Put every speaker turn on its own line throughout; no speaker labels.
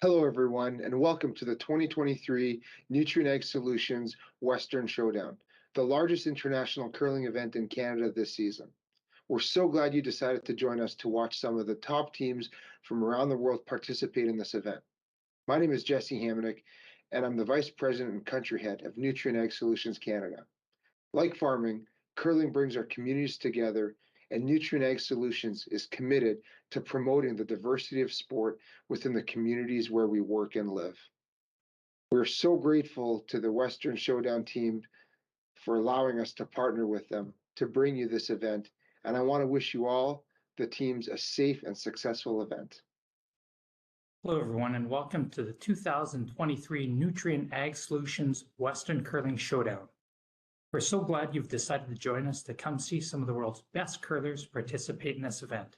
Hello, everyone, and welcome to the 2023 Nutrien Ag Solutions Western Showdown, the largest international curling event in Canada this season. We're so glad you decided to join us to watch some of the top teams from around the world participate in this event. My name is Jesse Hamonic, and I'm the Vice President and Country Head of Nutrien Ag Solutions Canada. Like farming, curling brings our communities together, and Nutrien Ag Solutions is committed to promoting the diversity of sport within the communities where we work and live. We're so grateful to the Western Showdown team for allowing us to partner with them to bring you this event, and I want to wish you all, the teams, a safe and successful event.
Hello, everyone, and welcome to the 2023 Nutrien Ag Solutions Western Curling Showdown. We're so glad you've decided to join us to come see some of the world's best curlers participate in this event.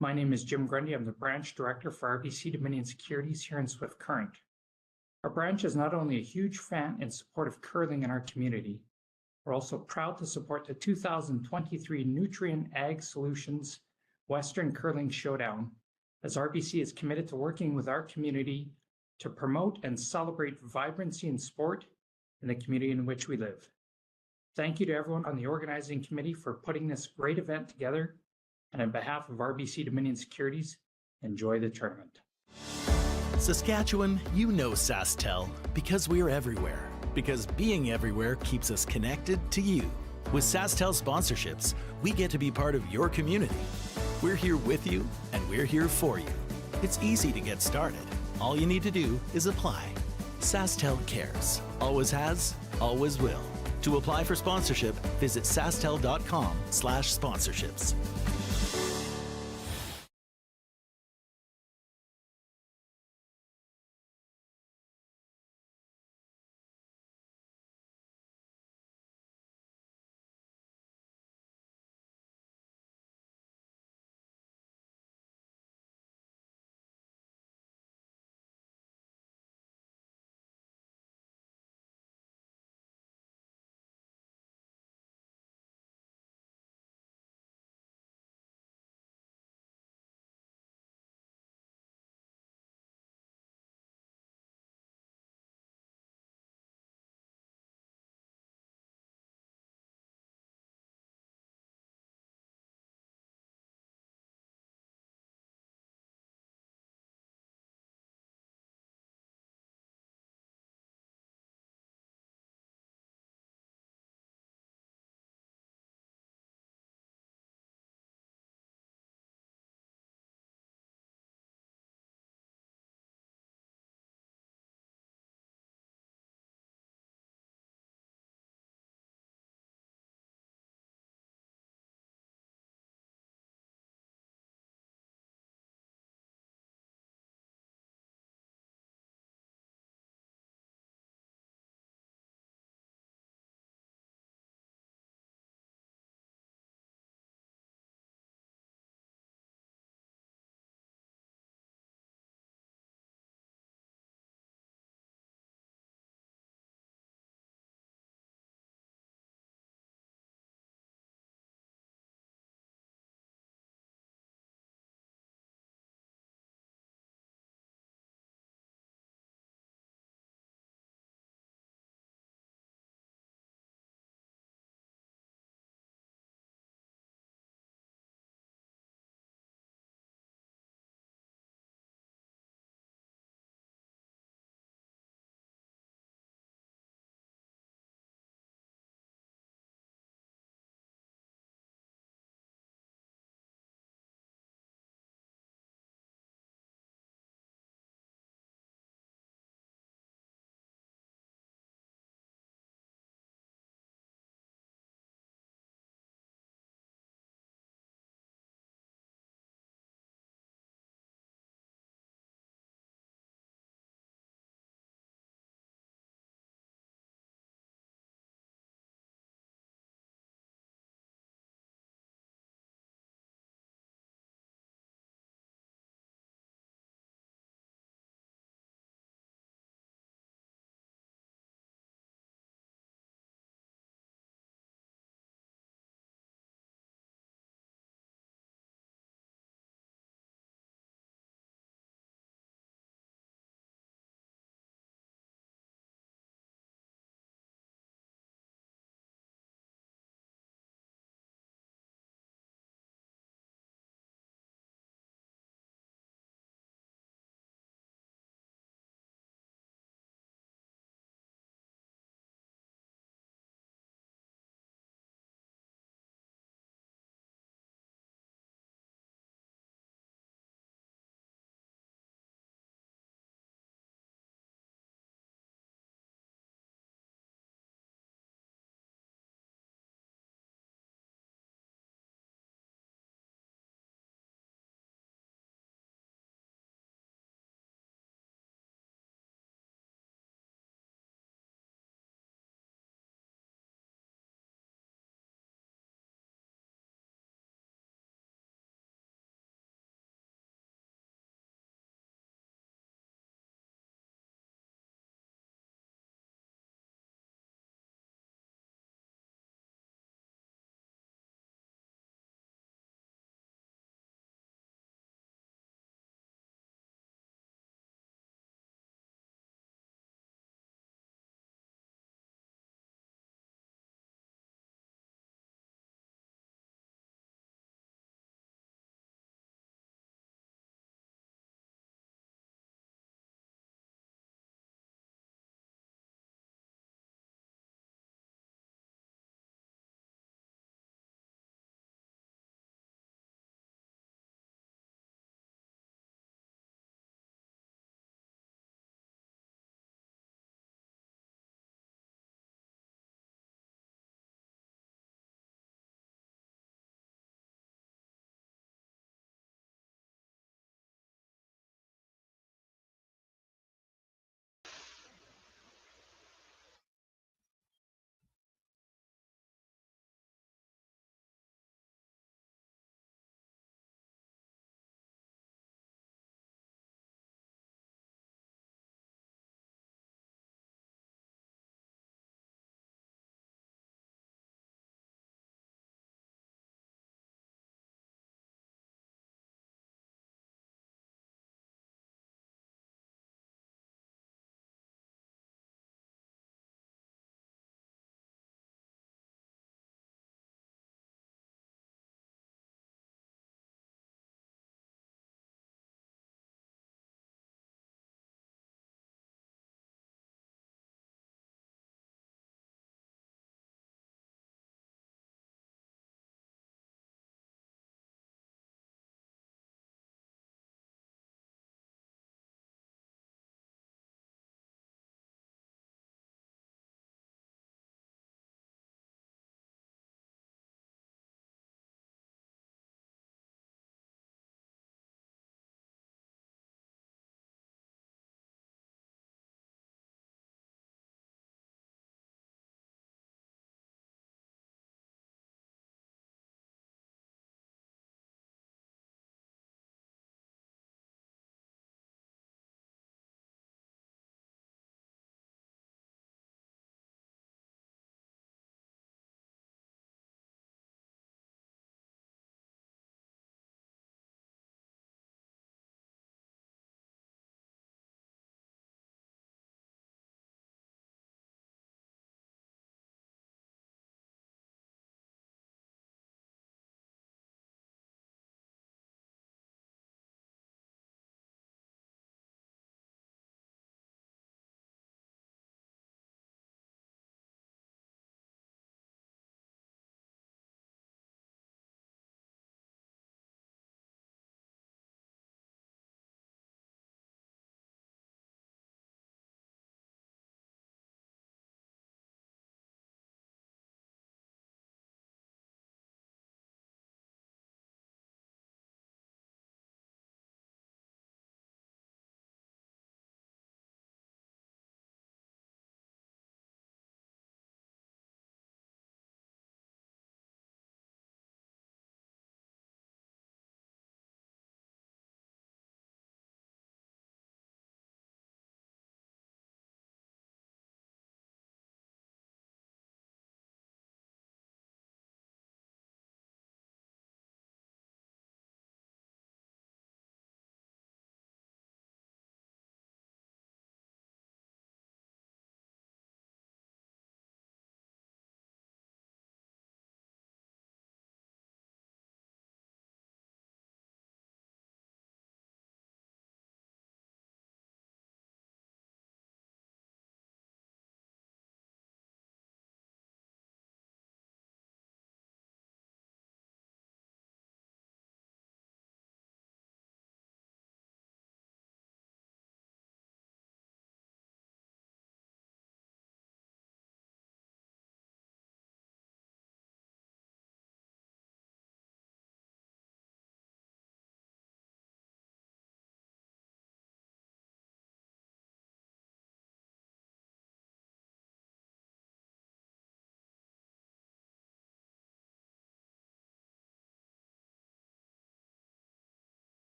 My name is Jim Grundy. I'm the branch director for RBC Dominion Securities here in Swift Current. Our branch is not only a huge fan and support of curling in our community, we're also proud to support the 2023 Nutrien Ag Solutions Western Curling Showdown, as RBC is committed to working with our community to promote and celebrate vibrancy in sport in the community in which we live. Thank you to everyone on the organizing committee for putting this great event together. And on behalf of RBC Dominion Securities, enjoy the tournament.
Saskatchewan, you know SaskTel because we're everywhere. Because being everywhere keeps us connected to you. With SaskTel sponsorships, we get to be part of your community. We're here with you, and we're here for you. It's easy to get started. All you need to do is apply. SaskTel cares. Always has, always will. To apply for sponsorship, visit sastel.com/sponsorships.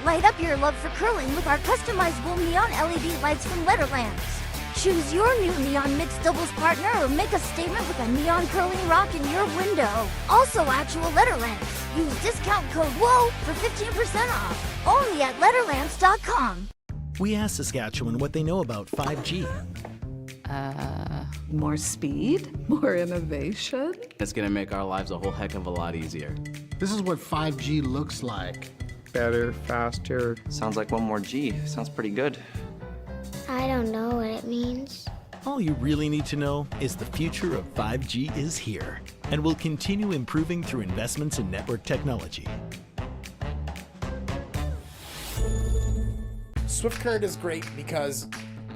Light up your love for curling with our customizable neon LED lights from Letterlands. Choose your new neon mixed doubles partner or make a statement with a neon curling rock in your window. Also actual Letterlands. Use discount code WHOA for 15% off. Only at Letterlands.com.
We asked Saskatchewan what they know about 5G.
More speed, more innovation.
It's gonna make our lives a whole heck of a lot easier.
This is what 5G looks like.
Better, faster.
Sounds like one more G. Sounds pretty good.
I don't know what it means.
All you really need to know is the future of 5G is here and will continue improving through investments in network technology.
Swift Current is great because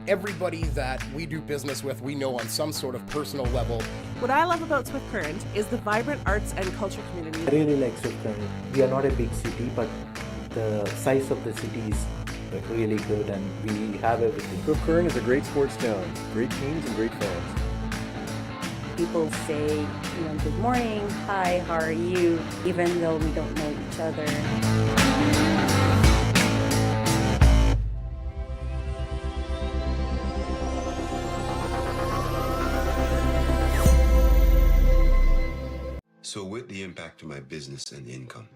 everybody that we do business with, we know on some sort of personal level.
What I love about Swift Current is the vibrant arts and culture community.
I really like Swift Current. We are not a big city, but the size of the city is really good and we have everything.
Swift Current is a great sports town, great teams and great fans.
People say, good morning, hi, how are you, even though we don't know each other.
So with the impact to my business and income,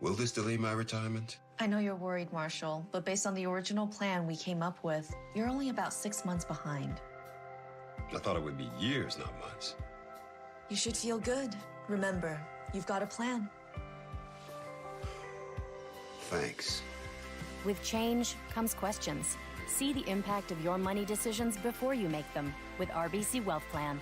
will this delay my retirement?
I know you're worried, Marshall, but based on the original plan we came up with, you're only about 6 months behind.
I thought it would be years, not months.
You should feel good. Remember, you've got a plan.
Thanks.
With change comes questions. See the impact of your money decisions before you make them with RBC Wealth Plan.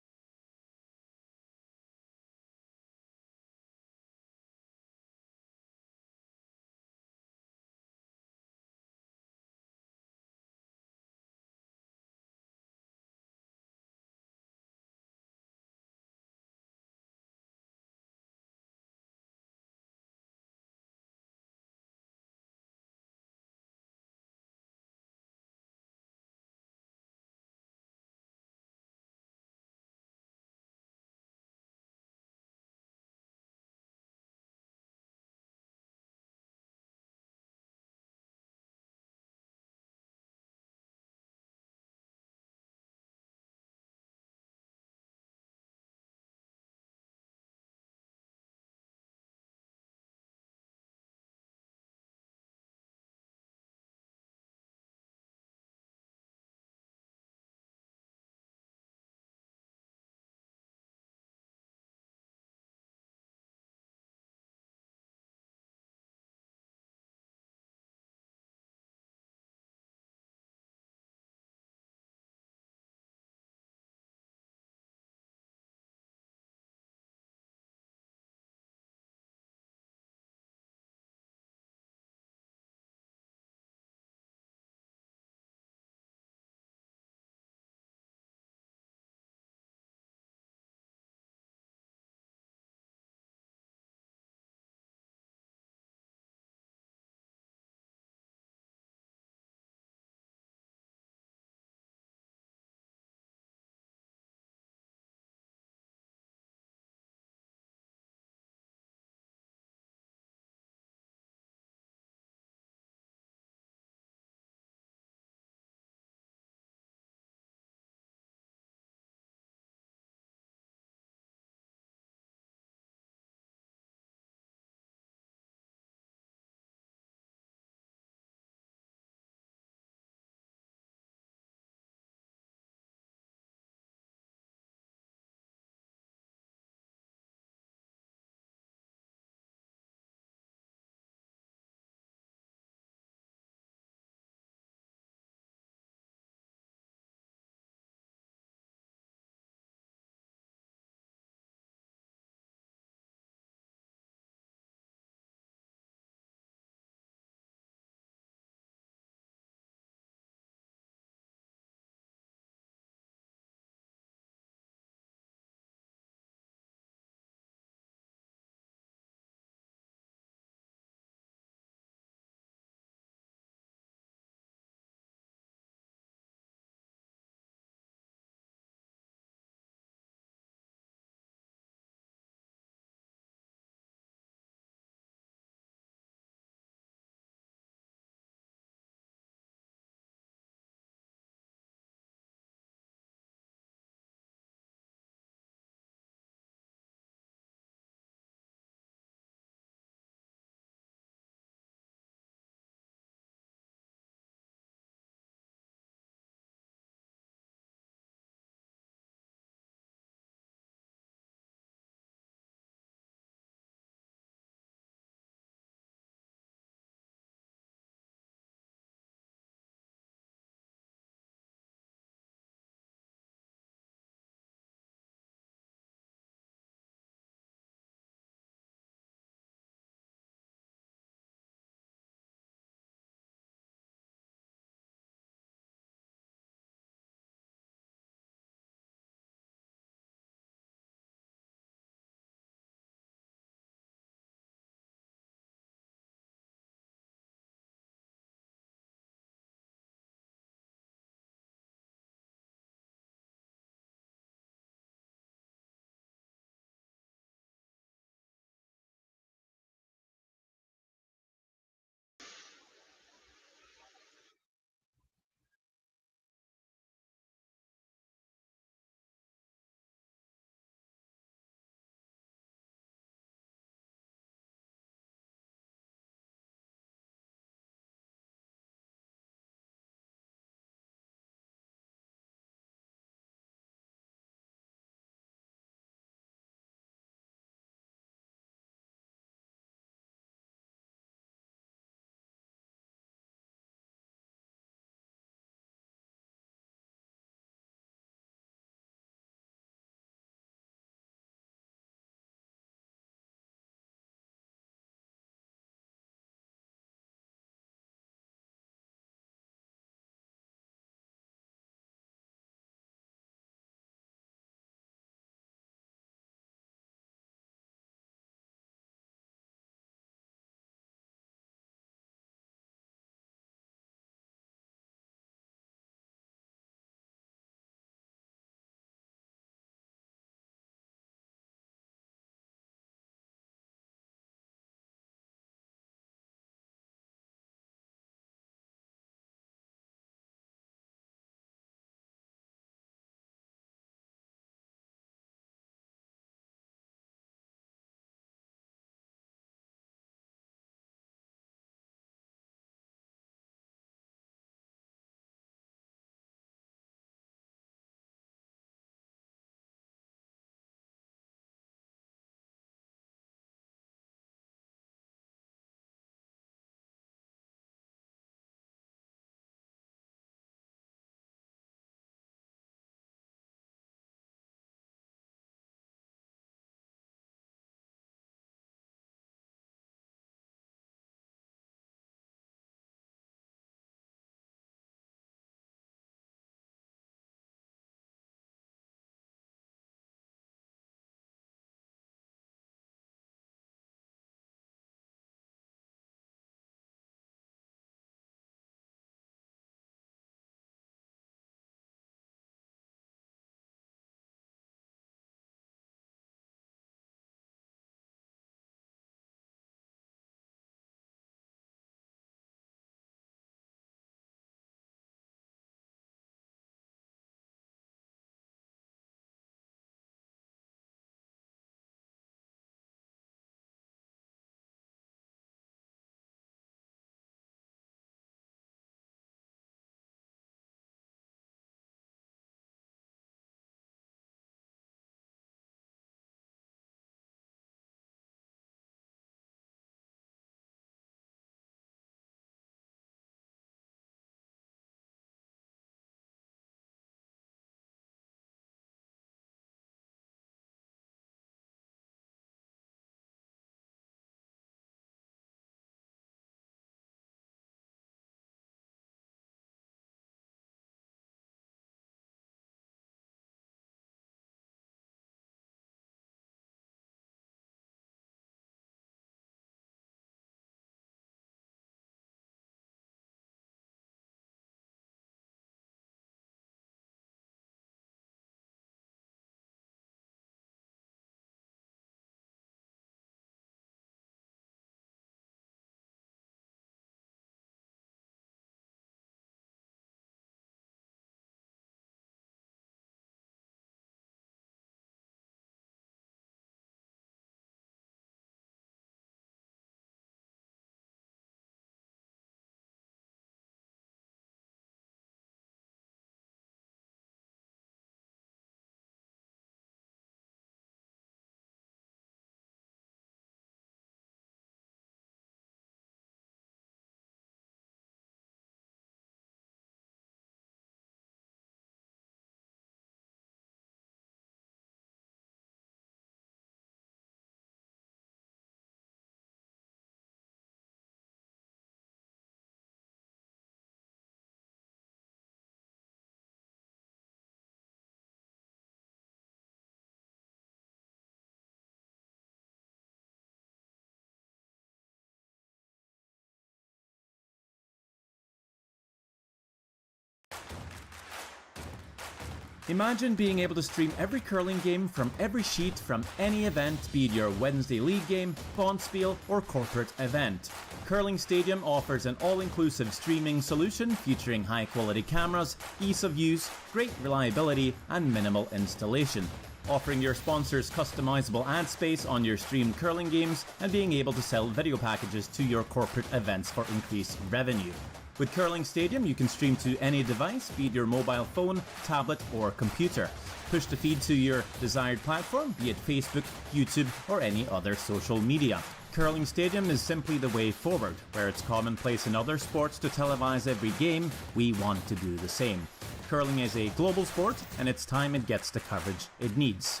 Imagine being able to stream every curling game from every sheet from any event, be it your Wednesday league game, bonspiel, or corporate event. Curling Stadium offers an all-inclusive streaming solution featuring high-quality cameras, ease of use, great reliability, and minimal installation. Offering your sponsors customizable ad space on your streamed curling games and being able to sell video packages to your corporate events for increased revenue. With Curling Stadium, you can stream to any device, be it your mobile phone, tablet, or computer. Push the feed to your desired platform, be it Facebook, YouTube, or any other social media. Curling Stadium is simply the way forward. Where it's commonplace in other sports to televise every game, we want to do the same. Curling is a global sport, and it's time it gets the coverage it needs.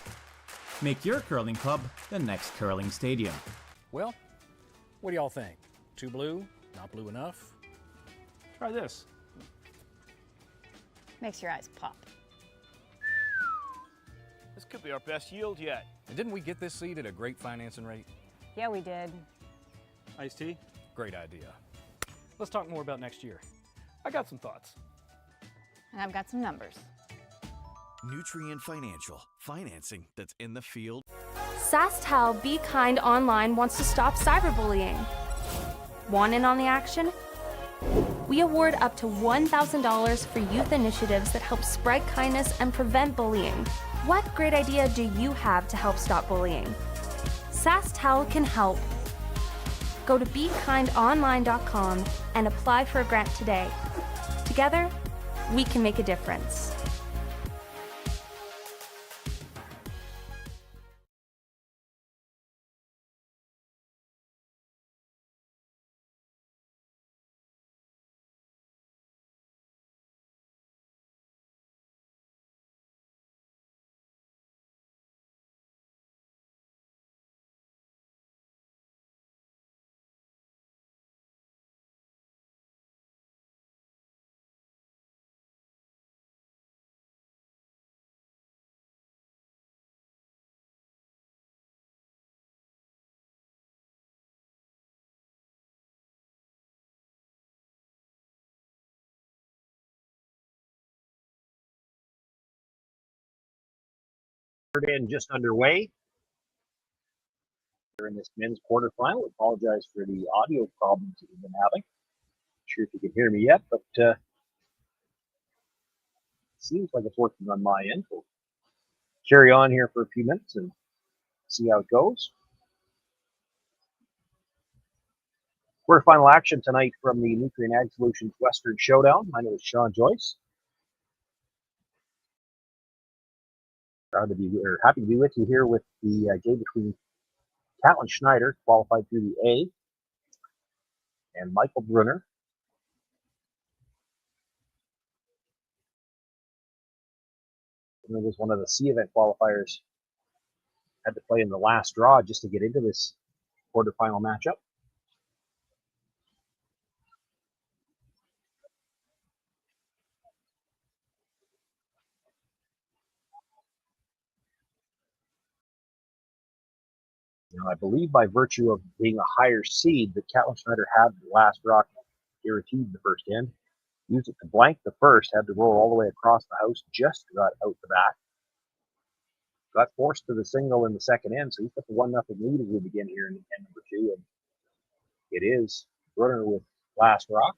Make your curling club the next Curling Stadium.
Well, what do y'all think? Too blue? Not blue enough? Try this.
Makes your eyes pop.
This could be our best yield yet.
And didn't we get this seed at a great financing rate?
Yeah, we did.
Iced tea? Great idea. Let's talk more about next year. I got some thoughts.
And I've got some numbers.
Nutrien Financial. Financing that's in the field.
SaskTel Be Kind Online wants to stop cyberbullying. Want in on the action? We award up to $1,000 for youth initiatives that help spread kindness and prevent bullying. What great idea do you have to help stop bullying? SaskTel can help. Go to BeKindOnline.com and apply for a grant today. Together, we can make a difference.
In just underway during this men's quarterfinal. Apologize for the audio problems that we've been having. Not sure if you can hear me yet, but it seems like it's working on my end. We'll carry on here for a few minutes and see how it goes. Quarterfinal action tonight from the Nutrien Ag Solutions Western Showdown. My name is Sean Joyce. Happy to be with you here with the game between Catlin Schneider, qualified through the A, and Michael Brunner. Brunner was one of the C event qualifiers. Had to play in the last draw just to get into this quarterfinal matchup. Now, I believe by virtue of being a higher seed, that Catlin Schneider had the last rock guaranteed the first end. Used it to blank the first, had to roll all the way across the house, just got out the back. Got forced to the single in the second end, so he's got the 1-0 lead as we begin here in end number 2. And it is Brunner with last rock.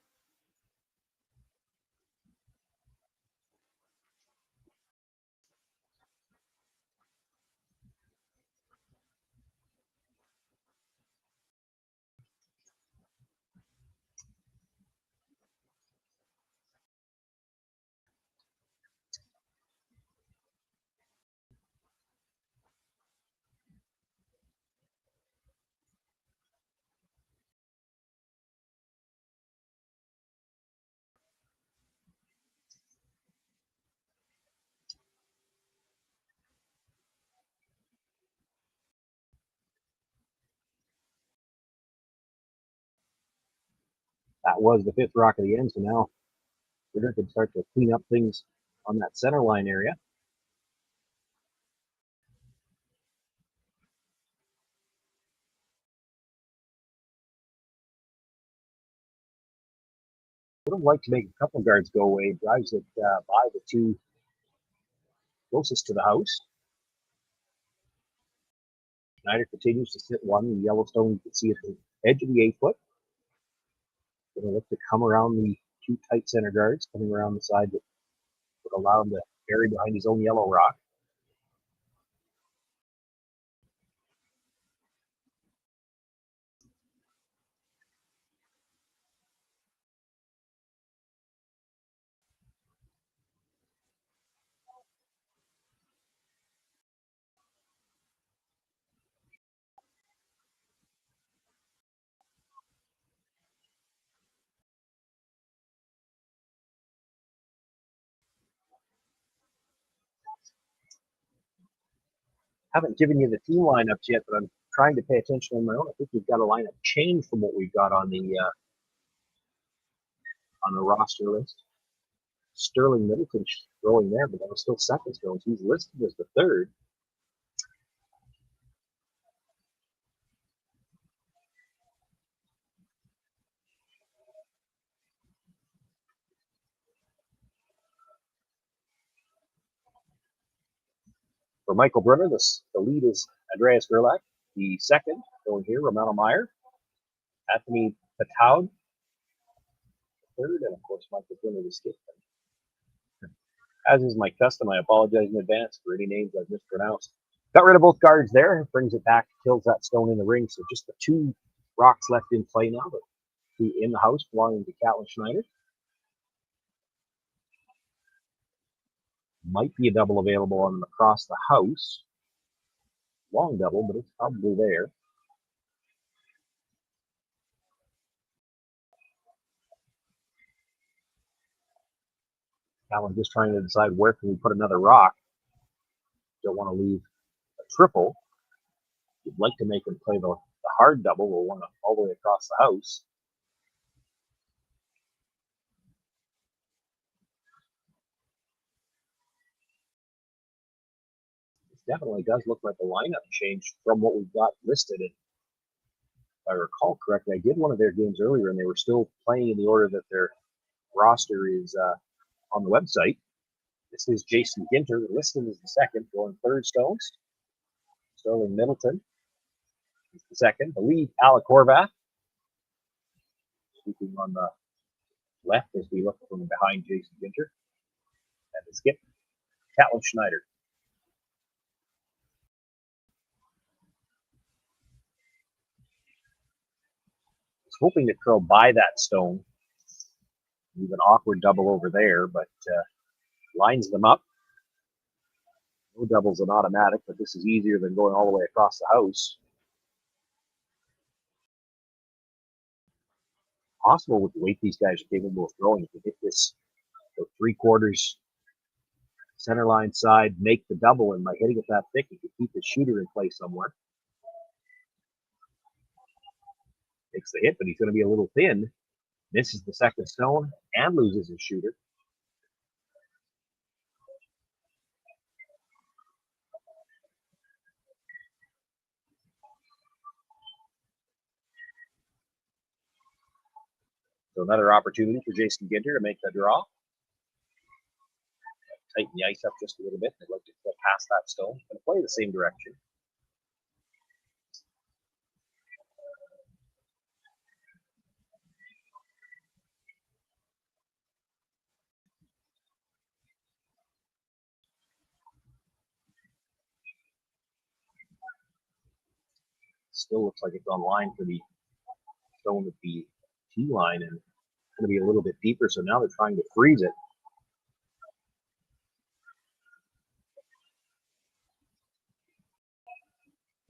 That was the 5th rock of the end, so now Brunner can start to clean up things on that center line area. Would have liked to make a couple guards go away. Drives it by the 2 closest to the house. Schneider continues to sit one. The Yellowstone you can see at the edge of the 8-foot. Going to look to come around the two tight center guards, coming around the side that would allow him to bury behind his own yellow rock. Haven't given you the team lineups yet, but I'm trying to pay attention on my own. I think we've got a lineup change from what we've got on the roster list. Sterling Middleton throwing there, but that was still second throw. He's listed as the third. For Michael Brunner, the lead is Andreas Gerlach. The second going here, Romano Meyer. Anthony Pataud, third, and of course Michael Brunner the skip. As is my custom, I apologize in advance for any names I've mispronounced. Got rid of both guards there, brings it back, kills that stone in the ring. So just the two rocks left in play now, but two in the house belonging to Catlin Schneider. Might be a double available on across the house. Long double, but it's probably there. Catlin just trying to decide where can we put another rock. Don't want to leave a triple. You'd like to make him play the hard double. We'll want to all the way across the house. Definitely does look like a lineup change from what we've got listed. And if I recall correctly, I did one of their games earlier, and they were still playing in the order that their roster is on the website. This is Jason Ginter, listed as the second, going third stones. Sterling Middleton is the second. The lead, Alec Horvath, speaking on the left as we look from behind Jason Ginter. And the skip, Catlin Schneider. Hoping to curl by that stone. Leave an awkward double over there, but lines them up. No double's an automatic, but this is easier than going all the way across the house. Possible with the weight these guys are capable of throwing. If you hit this 3/4 center line side, make the double, and by hitting it that thick, you can keep the shooter in place somewhere. Takes the hit, but he's going to be a little thin. Misses the second stone and loses his shooter. So another opportunity for Jason Ginter to make the draw. Tighten the ice up just a little bit. They'd like to go past that stone and play the same direction. Still looks like it's on line for the stone at the tee line, and it's going to be a little bit deeper. So now they're trying to freeze it.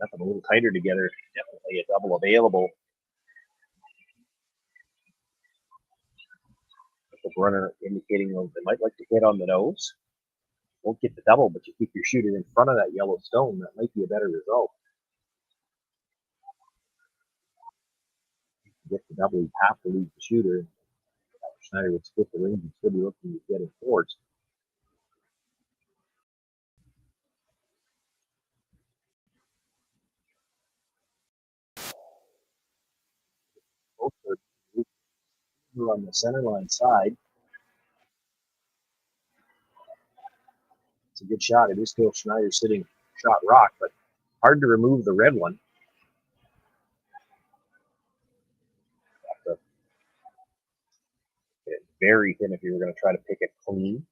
Got them a little tighter together. Definitely a double available. The Brunner indicating they might like to hit on the nose. Won't get the double, but you keep your shooter in front of that yellow stone. That might be a better result. To get the double, you have to leave the shooter. Schneider would split the range and still be looking to get it forced. Both are on the center line side. It's a good shot. It is still Schneider sitting shot rock, but hard to remove the red one. Have to get it very thin if you were going to try to pick it clean.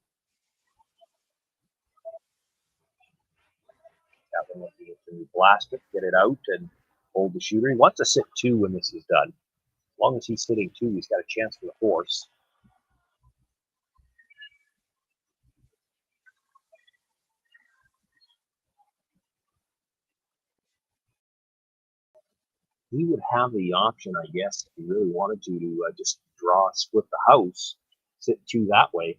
Catlin will be able to blast it, get it out, and hold the shooter. He wants to sit 2 when this is done. As long as he's sitting 2, he's got a chance for the force. He would have the option, I guess, if he really wanted to just split the house, sit 2 that way.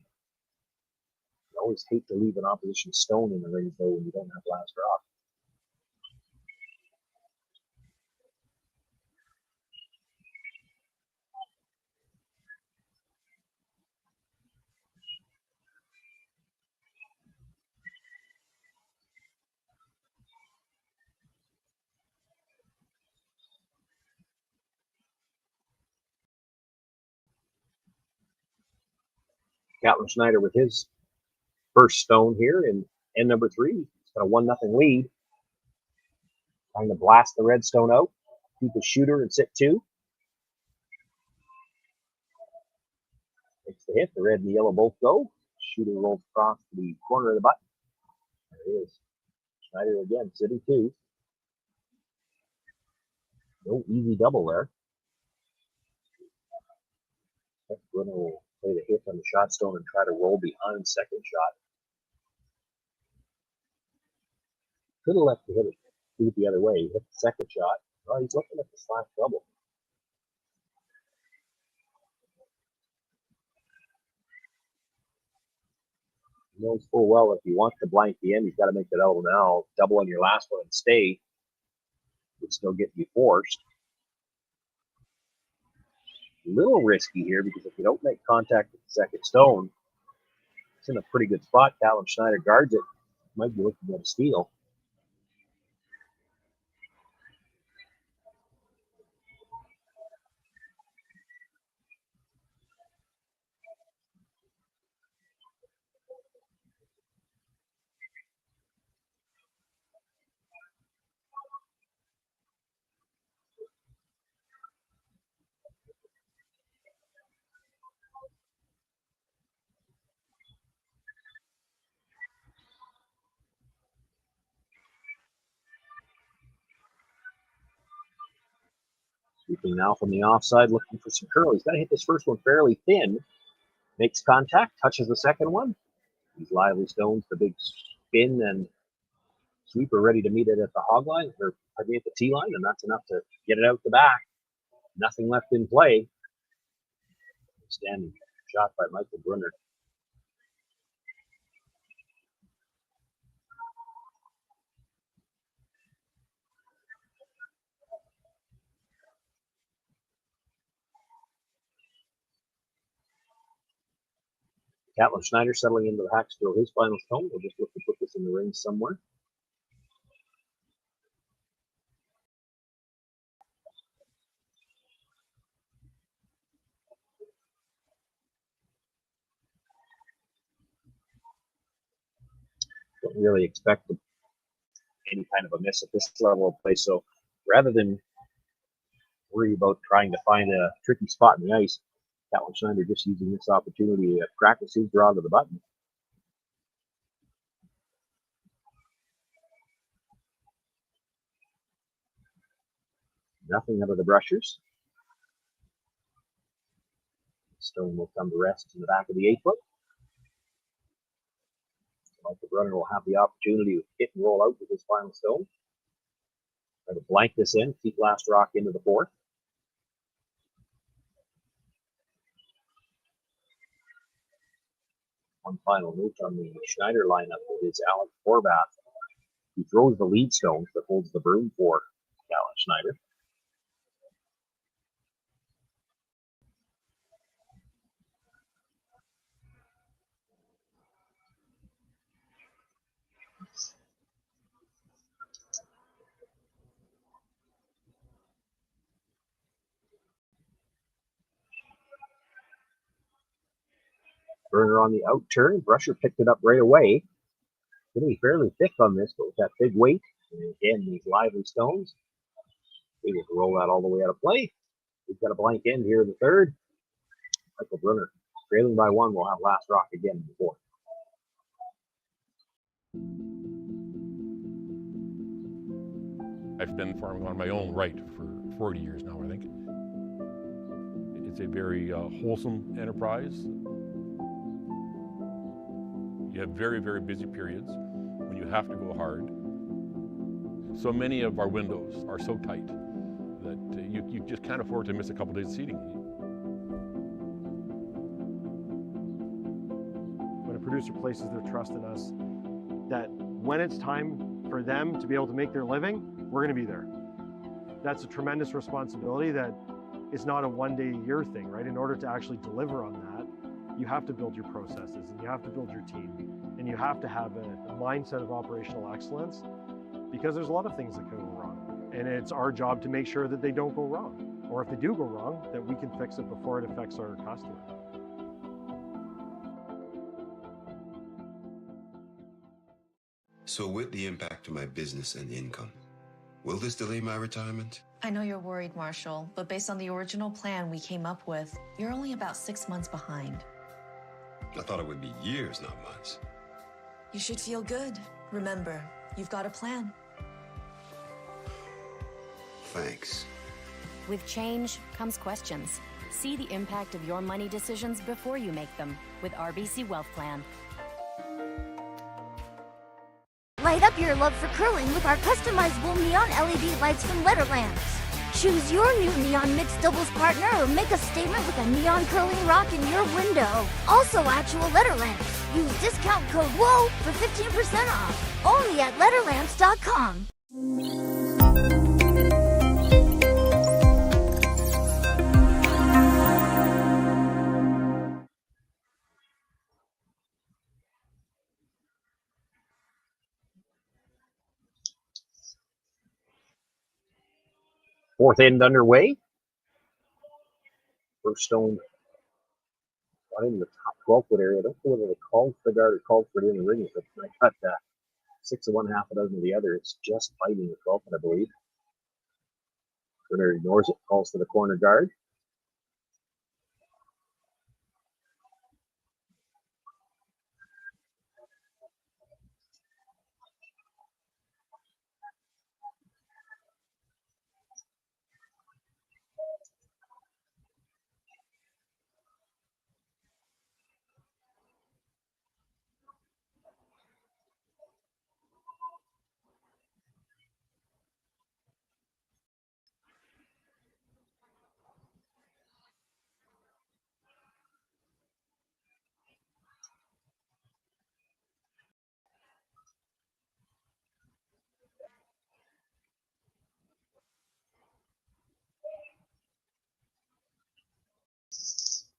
You always hate to leave an opposition stone in the ring, though, when you don't have last rock. Catlin Schneider with his first stone here in end number 3. He's got a 1-0 lead. Trying to blast the red stone out, keep the shooter and sit 2. Makes the hit. The red and the yellow both go. Shooter rolls across the corner of the button. There it is. Schneider again, sitting 2. No easy double there. Brunner will play the hit on the shot stone and try to roll behind second shot. Could have left the hit it the other way. He hit the second shot. Oh, he's looking at the slash double. He knows full well if he wants to blank the end, he's got to make the double now. Double on your last one and stay. Would still get you forced. A little risky here because if you don't make contact with the second stone, it's in a pretty good spot. Catlin Schneider guards it. Might be looking at a steal. Sweeping now from the offside, looking for some curl. He's got to hit this first one fairly thin. Makes contact, touches the second one. These lively stones, the big spin and sweeper ready to meet it at the hog line, or at the tee line, and that's enough to get it out the back. Nothing left in play. Standing shot by Michael Brunner. Catlin Schneider settling into the hack to throw his final stone. We'll just look to put this in the ring somewhere. Don't really expect any kind of a miss at this level of play. So rather than worry about trying to find a tricky spot in the ice, Catlin Schneider just using this opportunity to practice his draw to the button. Nothing out of the brushers. Stone will come to rest in the back of the 8-foot. Michael Brunner will have the opportunity to hit and roll out with his final stone. Try to blank this in, keep last rock into the 4th. One final note on the Schneider lineup is Alex Horvath. He throws the lead stones but holds the broom for Catlin Schneider. Brunner on the out turn. Brusher picked it up right away. going to be fairly thick on this, but with that big weight, and again, these lively stones, we will roll that all the way out of play. We've got a blank end here in the third. Michael Brunner, trailing by one, will have last rock again in the fourth.
I've been farming on my own right for 40 years now, I think. It's a very wholesome enterprise. You have very, very busy periods when you have to go hard. So many of our windows are so tight that you just can't afford to miss a couple days of seeding.
When a producer places their trust in us, that when it's time for them to be able to make their living, we're going to be there. That's a tremendous responsibility that is not a one-day-a-year thing, right? In order to actually deliver on that, you have to build your processes and you have to build your team and you have to have a mindset of operational excellence, because there's a lot of things that can go wrong. And it's our job to make sure that they don't go wrong. Or if they do go wrong, that we can fix it before it affects our customer.
So with the impact to my business and income, will this delay my retirement?
I know you're worried, Marshall, but based on the original plan we came up with, you're only about 6 months behind.
I thought it would be years, not months.
You should feel good. Remember, you've got a plan.
Thanks.
With change comes questions. See the impact of your money decisions before you make them with RBC Wealth Plan.
Light up your love for curling with our customizable neon LED lights from Letterlands. Choose your new neon mixed doubles partner or make a statement with a neon curling rock in your window. Also actual Letterlands. Use discount code WHOA for 15% off. Only at Letterlands.com.
Fourth end underway. First stone right in the top 12-foot area. I don't know whether they called for the guard or called for it in the ring, but I got 6 of one, half a dozen of the other. It's just fighting the 12th, I believe. Brunner ignores it, calls for the corner guard.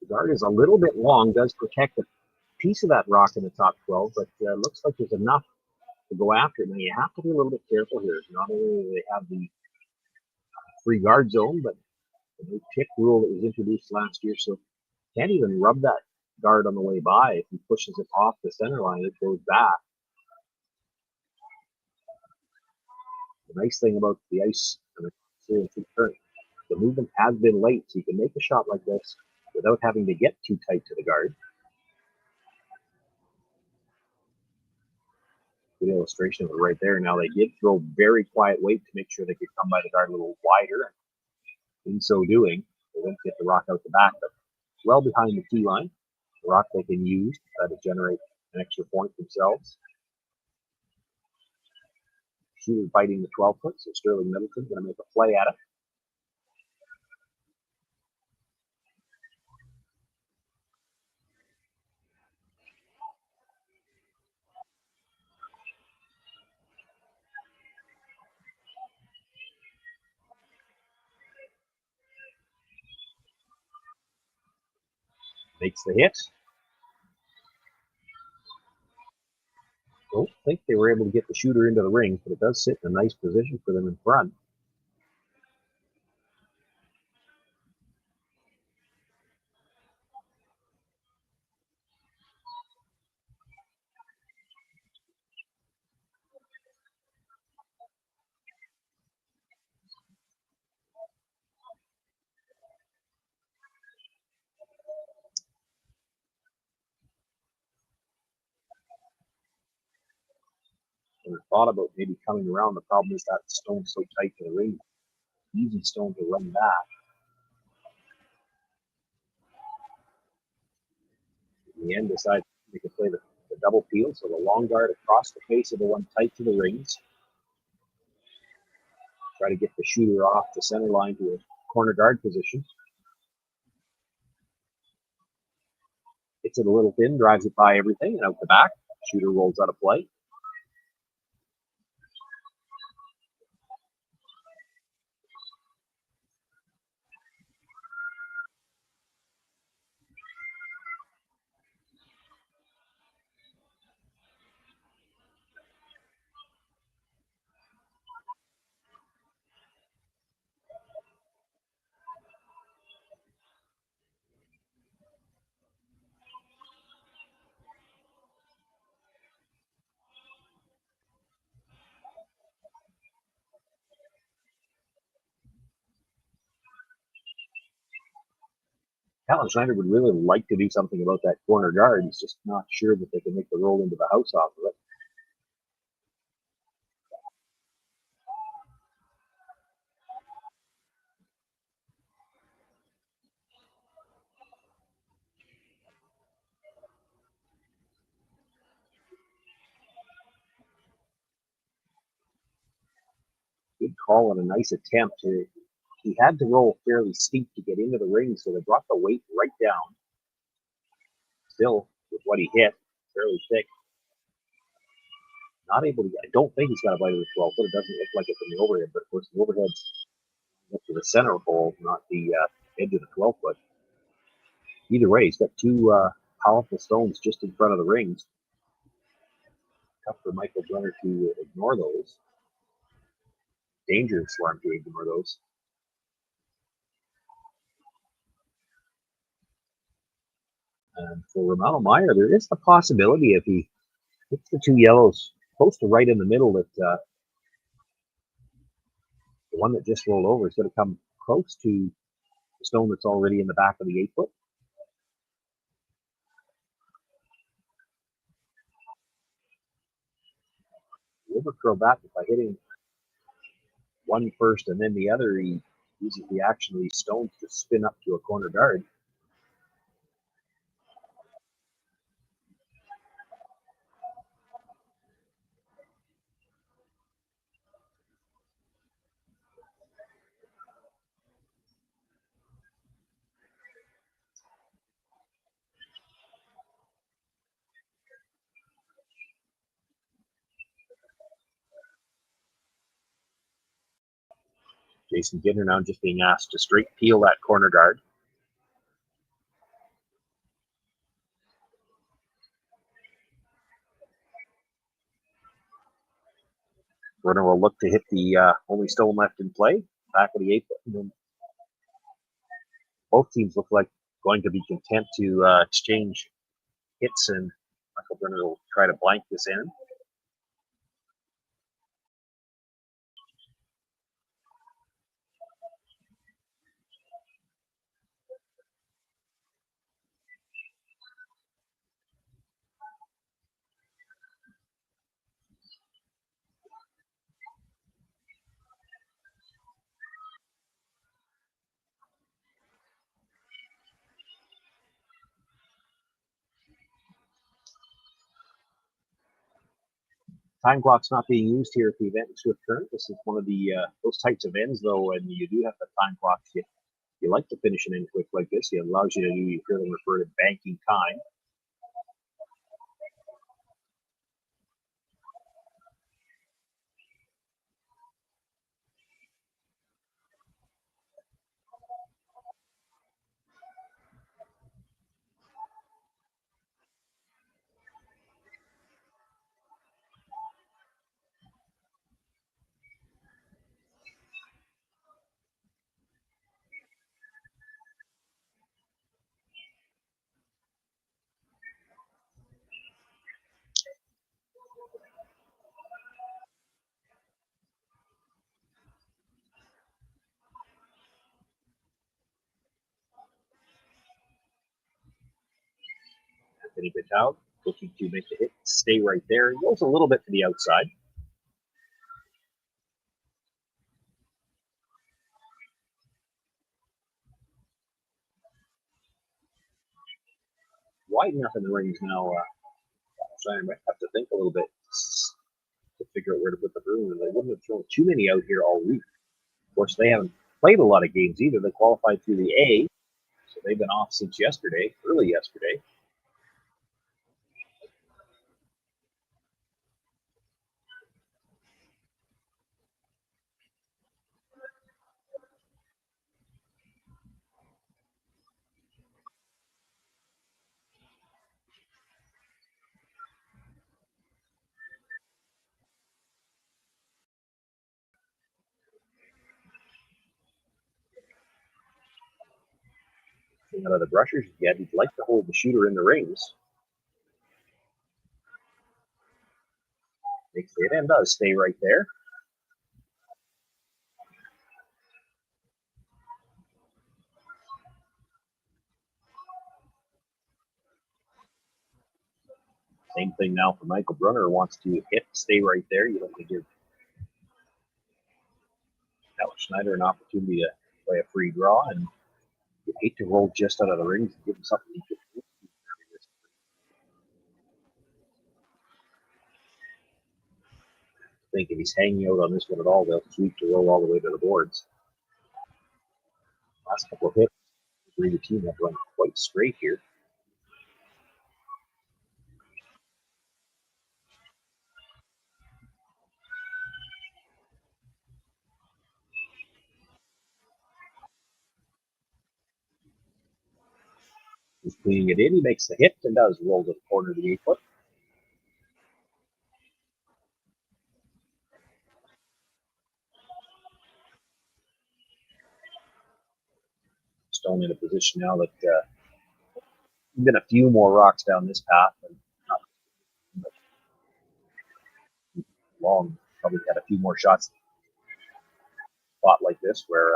The guard is a little bit long, does protect a piece of that rock in the top 12, but looks like there's enough to go after it. Now, you have to be a little bit careful here. Not only do they have the free guard zone, but the new tick rule that was introduced last year, so can't even rub that guard on the way by. If he pushes it off the center line, it goes back. The nice thing about the ice and the current, the movement has been late, so you can make a shot like this without having to get too tight to the guard. Good illustration of it right there. Now they did throw very quiet weight to make sure they could come by the guard a little wider. In so doing, they won't get the rock out the back, but well behind the tee line. The rock they can use to try to generate an extra point themselves. Shooter biting the 12-foot, so Sterling Middleton going to make a play at it. Makes the hit. Don't think they were able to get the shooter into the ring, but it does sit in a nice position for them in front. and I thought about maybe coming around. The problem is that stone's so tight to the ring, easy stone to run back. In the end, decided they could play the double peel, so the long guard across the face of the one tight to the rings. Try to get the shooter off the center line to a corner guard position. Hits it a little thin, drives it by everything, and out the back. Shooter rolls out of play. Catlin Schneider would really like to do something about that corner guard. He's just not sure that they can make the roll into the house off of it. Good call and a nice attempt. He had to roll fairly steep to get into the ring, so they brought the weight right down. Still, with what he hit, fairly thick. Not able to get, I don't think he's got a bite of the 12 foot. It doesn't look like it from the overhead, but of course the overhead's up to the center hole, not the edge of the 12 foot. Either way, he's got two powerful stones just in front of the rings. Tough for Michael Brunner to ignore those. Dangerous for him to ignore those. And for Romano Meyer, there is the possibility if he hits the two yellows close to right in the middle that the one that just rolled over is going to come close to the stone that's already in the back of the 8 foot. River curl back by hitting one first and then the other. He uses the action of these stones to spin up to a corner guard. Jason Ginner now just being asked to straight peel that corner guard. Brunner will look to hit the only stone left in play, back of the 8 foot. And then both teams look like going to be content to exchange hits, and Michael Brunner will try to blank this in. Time clock's not being used here at the event in Swift Current. This is one of the those types of ends, though, and you do have the time clock. You like to finish an end quick like this. It allows you to do your curling refer to banking time. Anthony Bittout looking to make the hit, stay right there. He goes a little bit to the outside. wide enough in the rings now. So I might have to think a little bit to figure out where to put the broom. And they wouldn't have thrown too many out here all week. Of course, they haven't played a lot of games either. They qualified through the A, so they've been off since yesterday, early yesterday. Out of the brushers, yet he'd like to hold the shooter in the rings. Makes it and does stay right there. Same thing now for Michael Brunner. Wants to hit, stay right there. You don't want to give Catlin Schneider an opportunity to play a free draw, and you hate to roll just out of the rings and give him something he could do. I think if he's hanging out on this one at all, they'll sweep to roll all the way to the boards. Last couple of hits, the team have run quite straight here. He's cleaning it in. He makes the hit and does roll to the corner of the 8-foot. Stone in a position now that been a few more rocks down this path, and not long. Probably had a few more shots. Spot like this where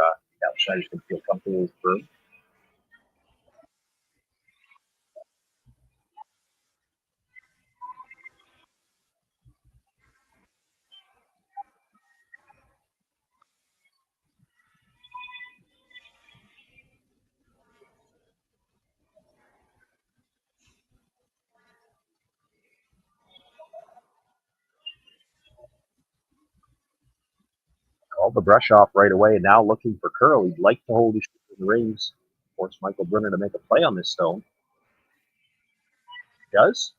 Catlin Schneider's going to feel comfortable with the broom. Called the brush off right away, and now looking for curl. He'd like to hold his shooter in the rings, force Michael Brunner to make a play on this stone. He does.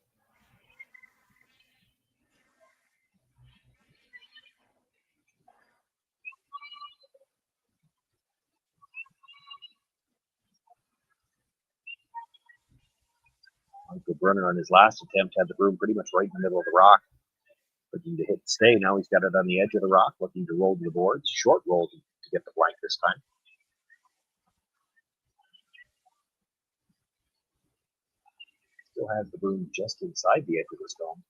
Michael Brunner on his last attempt had the broom pretty much right in the middle of the rock. Looking to hit and stay. Now he's got it on the edge of the rock, looking to roll to the boards. Short roll to get the blank this time. Still has the broom just inside the edge of the stone.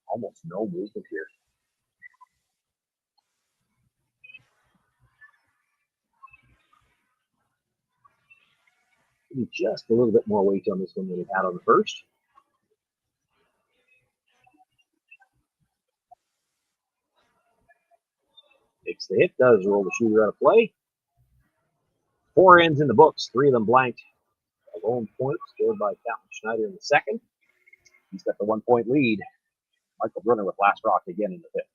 Almost no movement here. Just a little bit more weight on this one than he had on the first. Makes the hit, does roll the shooter out of play. 4 ends in the books, 3 of them blanked. A lone point scored by Catlin Schneider in the second. He's got the 1-point lead. Michael Brunner with last rock again in the fifth.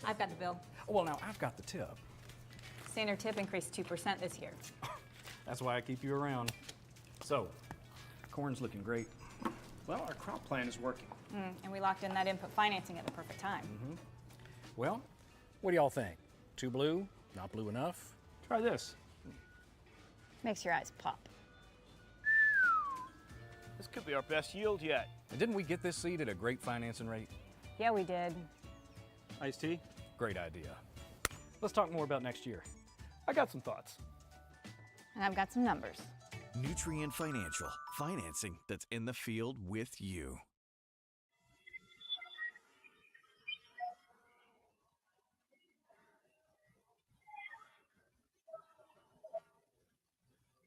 I've got the bill.
Well, now I've got the tip.
Standard tip increased 2% this year.
That's why I keep you around. So, corn's looking great.
Well, our crop plan is working.
And we locked in that input financing at the perfect time.
Well, what do y'all think? Too blue? Not blue enough? Try this.
Makes your eyes pop.
This could be our best yield yet.
And didn't we get this seed at a great financing rate?
Yeah, we did.
Iced tea? Great idea. Let's talk more about next year. I got some thoughts.
And I've got some numbers.
Nutrien Financial, financing that's in the field with you.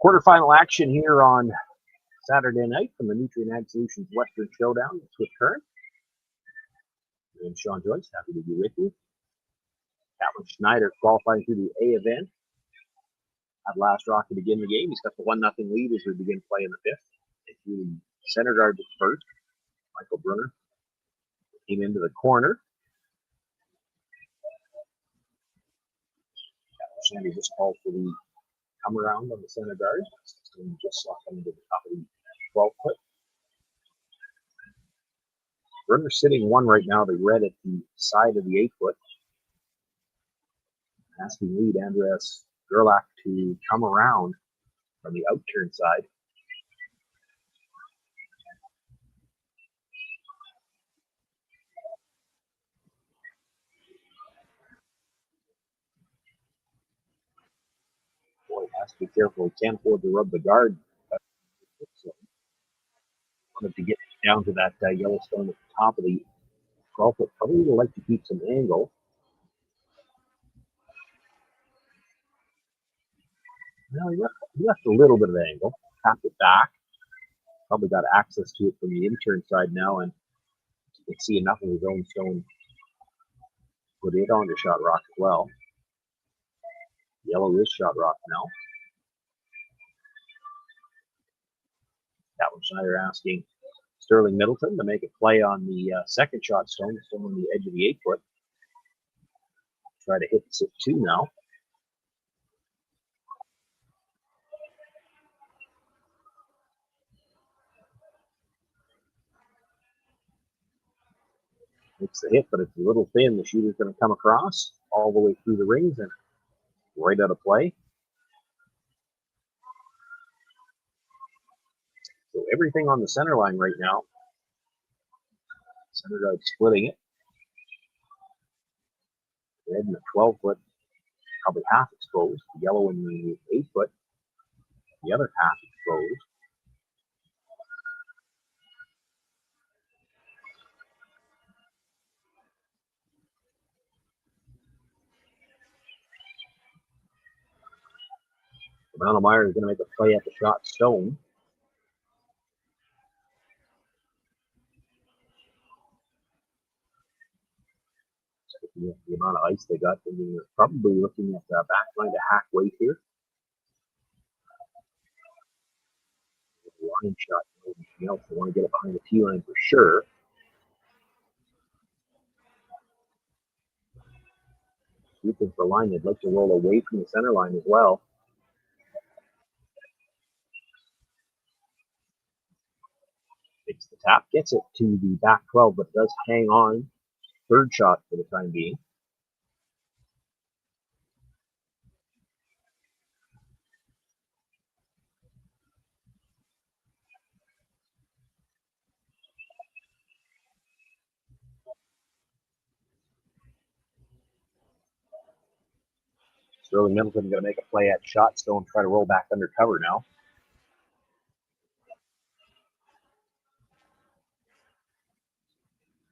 Quarterfinal action here on Saturday night from the Nutrien Ag Solutions Western Showdown. It's with Current. I'm Sean Joyce, happy to be with you. Catlin Schneider qualifying through the A event. Had last rock to begin the game. He's got the 1-0 lead as we begin play in the fifth. The center guard was first. Michael Brunner came into the corner. Catlin Schneider just called for the come around on the center guard. And just saw coming to the top of the 12 foot. Brunner sitting one right now, the red at the side of the 8 foot. Asking lead Andreas Gerlach to come around from the outturn side. Boy, has to be careful. He can't afford to rub the guard. So, wanted to get down to that Yellowstone at the top of the 12 foot. Probably would like to keep some angle. No, he left a little bit of angle. Tapped it back. Probably got access to it from the intern side now, and you can see enough of his own stone. Put it onto shot rock as well. Yellow is shot rock now. Catlin Schneider asking Sterling Middleton to make a play on the second shot stone, still on the edge of the 8 foot. Try to hit the 6-2 now. Makes the hit, but it's a little thin. The shooter's going to come across all the way through the rings and right out of play. So everything on the center line right now. Center guard splitting it. Red in the 12 foot, probably half exposed. The yellow in the 8 foot, the other half exposed. Meyer is going to make a play at the shot stone. The amount of ice they got, and they're probably looking at the back line to hack weight here. Line shot, anything else. They want to get it behind the tee line for sure. Looking for line, they'd like to roll away from the center line as well. Takes the tap, gets it to the back 12, but does hang on. Third shot for the time being. Sterling Middleton going to make a play at shot stone, try to roll back under cover now.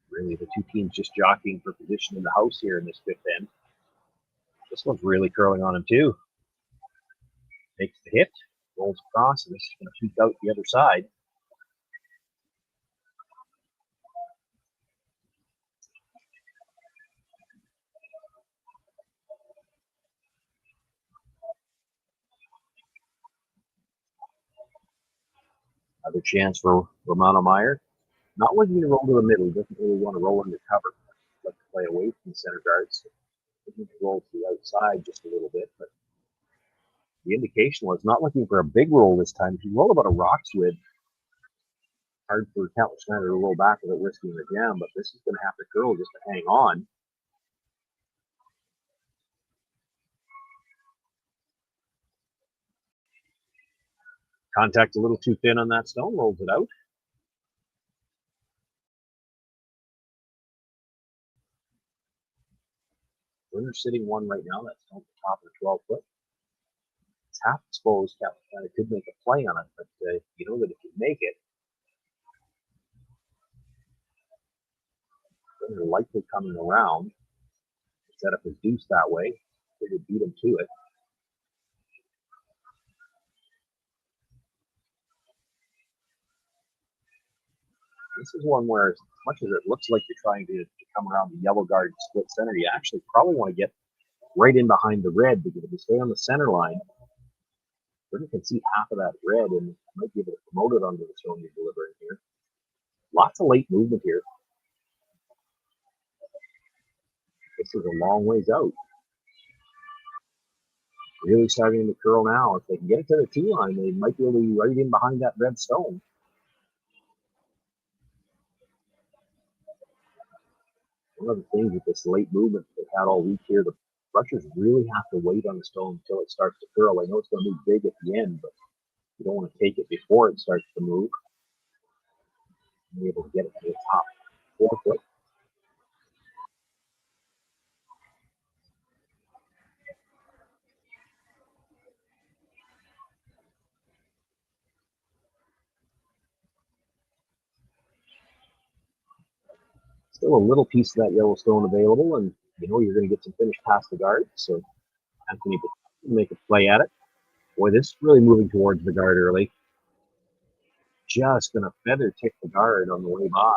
Really, the two teams just jockeying for position in the house here in this fifth end. This one's really curling on him too. Makes the hit, rolls across, and this is going to peek out the other side. Another chance for Romano Meyer. Not looking to roll to the middle. He doesn't really want to roll under cover. Like to play away from the center guards. He rolled to the outside just a little bit, but the indication was not looking for a big roll this time. If you roll about a rock squid, hard for Catlin Schneider to roll back without risking the jam, but this is going to have to curl just to hang on. Contact a little too thin on that stone, rolls it out. Brunner sitting one right now. That's on the top of the 12 foot. It's half exposed. Catlin Schneider could make a play on it, but you know that if you make it, Brunner likely coming around, set up his deuce that way. They would beat him to it. This is one where, as much as it looks like you're trying to come around the yellow guard and split center, you actually probably want to get right in behind the red, because if you stay on the center line, you can see half of that red and might be able to promote it onto the stone you're delivering here. Lots of late movement here. This is a long ways out. Really starting to curl now. If they can get it to the tee line, they might be able to be right in behind that red stone. One of the things with this late movement they've had all week here, the rushers really have to wait on the stone until it starts to curl. I know it's going to move big at the end, but you don't want to take it before it starts to move. Be able to get it to the top 4 foot. Still a little piece of that yellow stone available, and you know you're going to get some finish past the guard, so Anthony will make a play at it. Boy, this is really moving towards the guard early. Just going to feather tick the guard on the way by.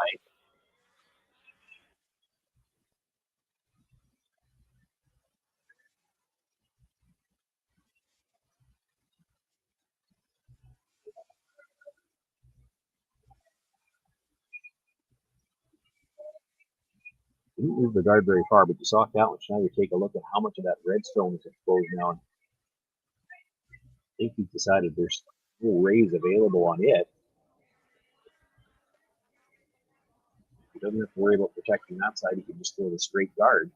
Didn't move the guard very far, but you saw Catlin Schneider take a look at how much of that red stone is exposed now. And I think he's decided there's no rays available on it. He doesn't have to worry about protecting that side. He can just throw the straight guard.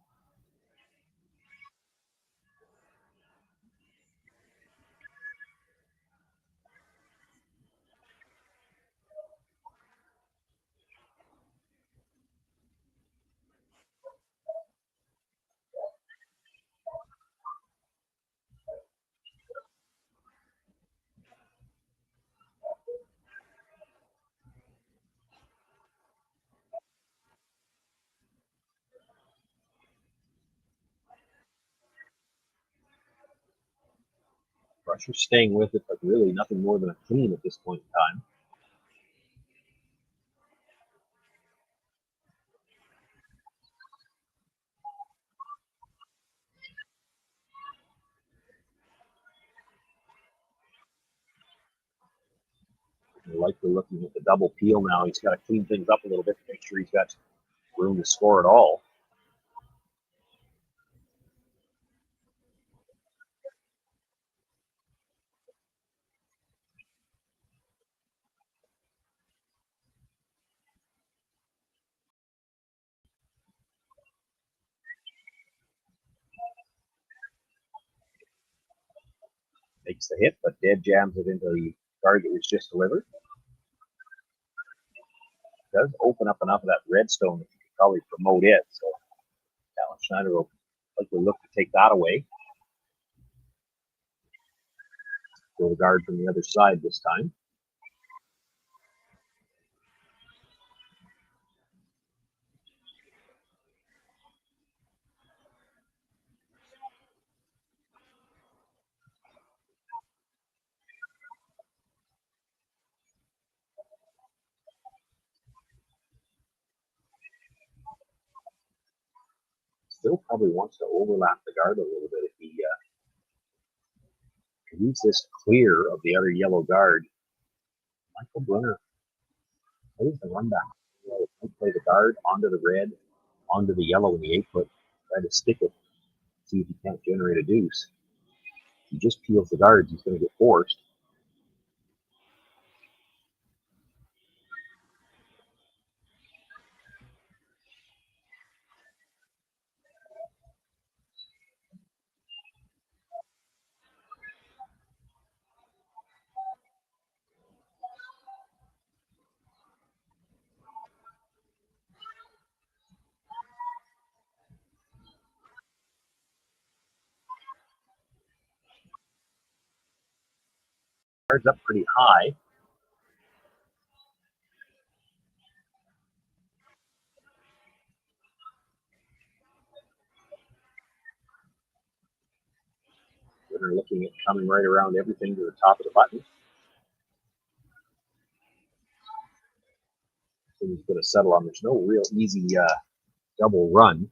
Brusher's staying with it, but really nothing more than a clean at this point in time. They're likely looking at the double peel now. He's got to clean things up a little bit to make sure he's got room to score at all. Makes the hit, but dead jams it into the guard that was just delivered. Does open up enough of that red stone that you can probably promote it. So Catlin Schneider will likely look to take that away. Throw the guard from the other side this time. Still probably wants to overlap the guard a little bit if he leaves this clear of the other yellow guard. Michael Brunner plays the run back. Play the guard onto the red, onto the yellow in the 8 foot, try to stick it See if he can't generate a deuce. If he just peels the guards, he's going to get forced. Guards up pretty high. Brunner looking at coming right around everything to the top of the button. So he's going to settle on. There's no real easy double run.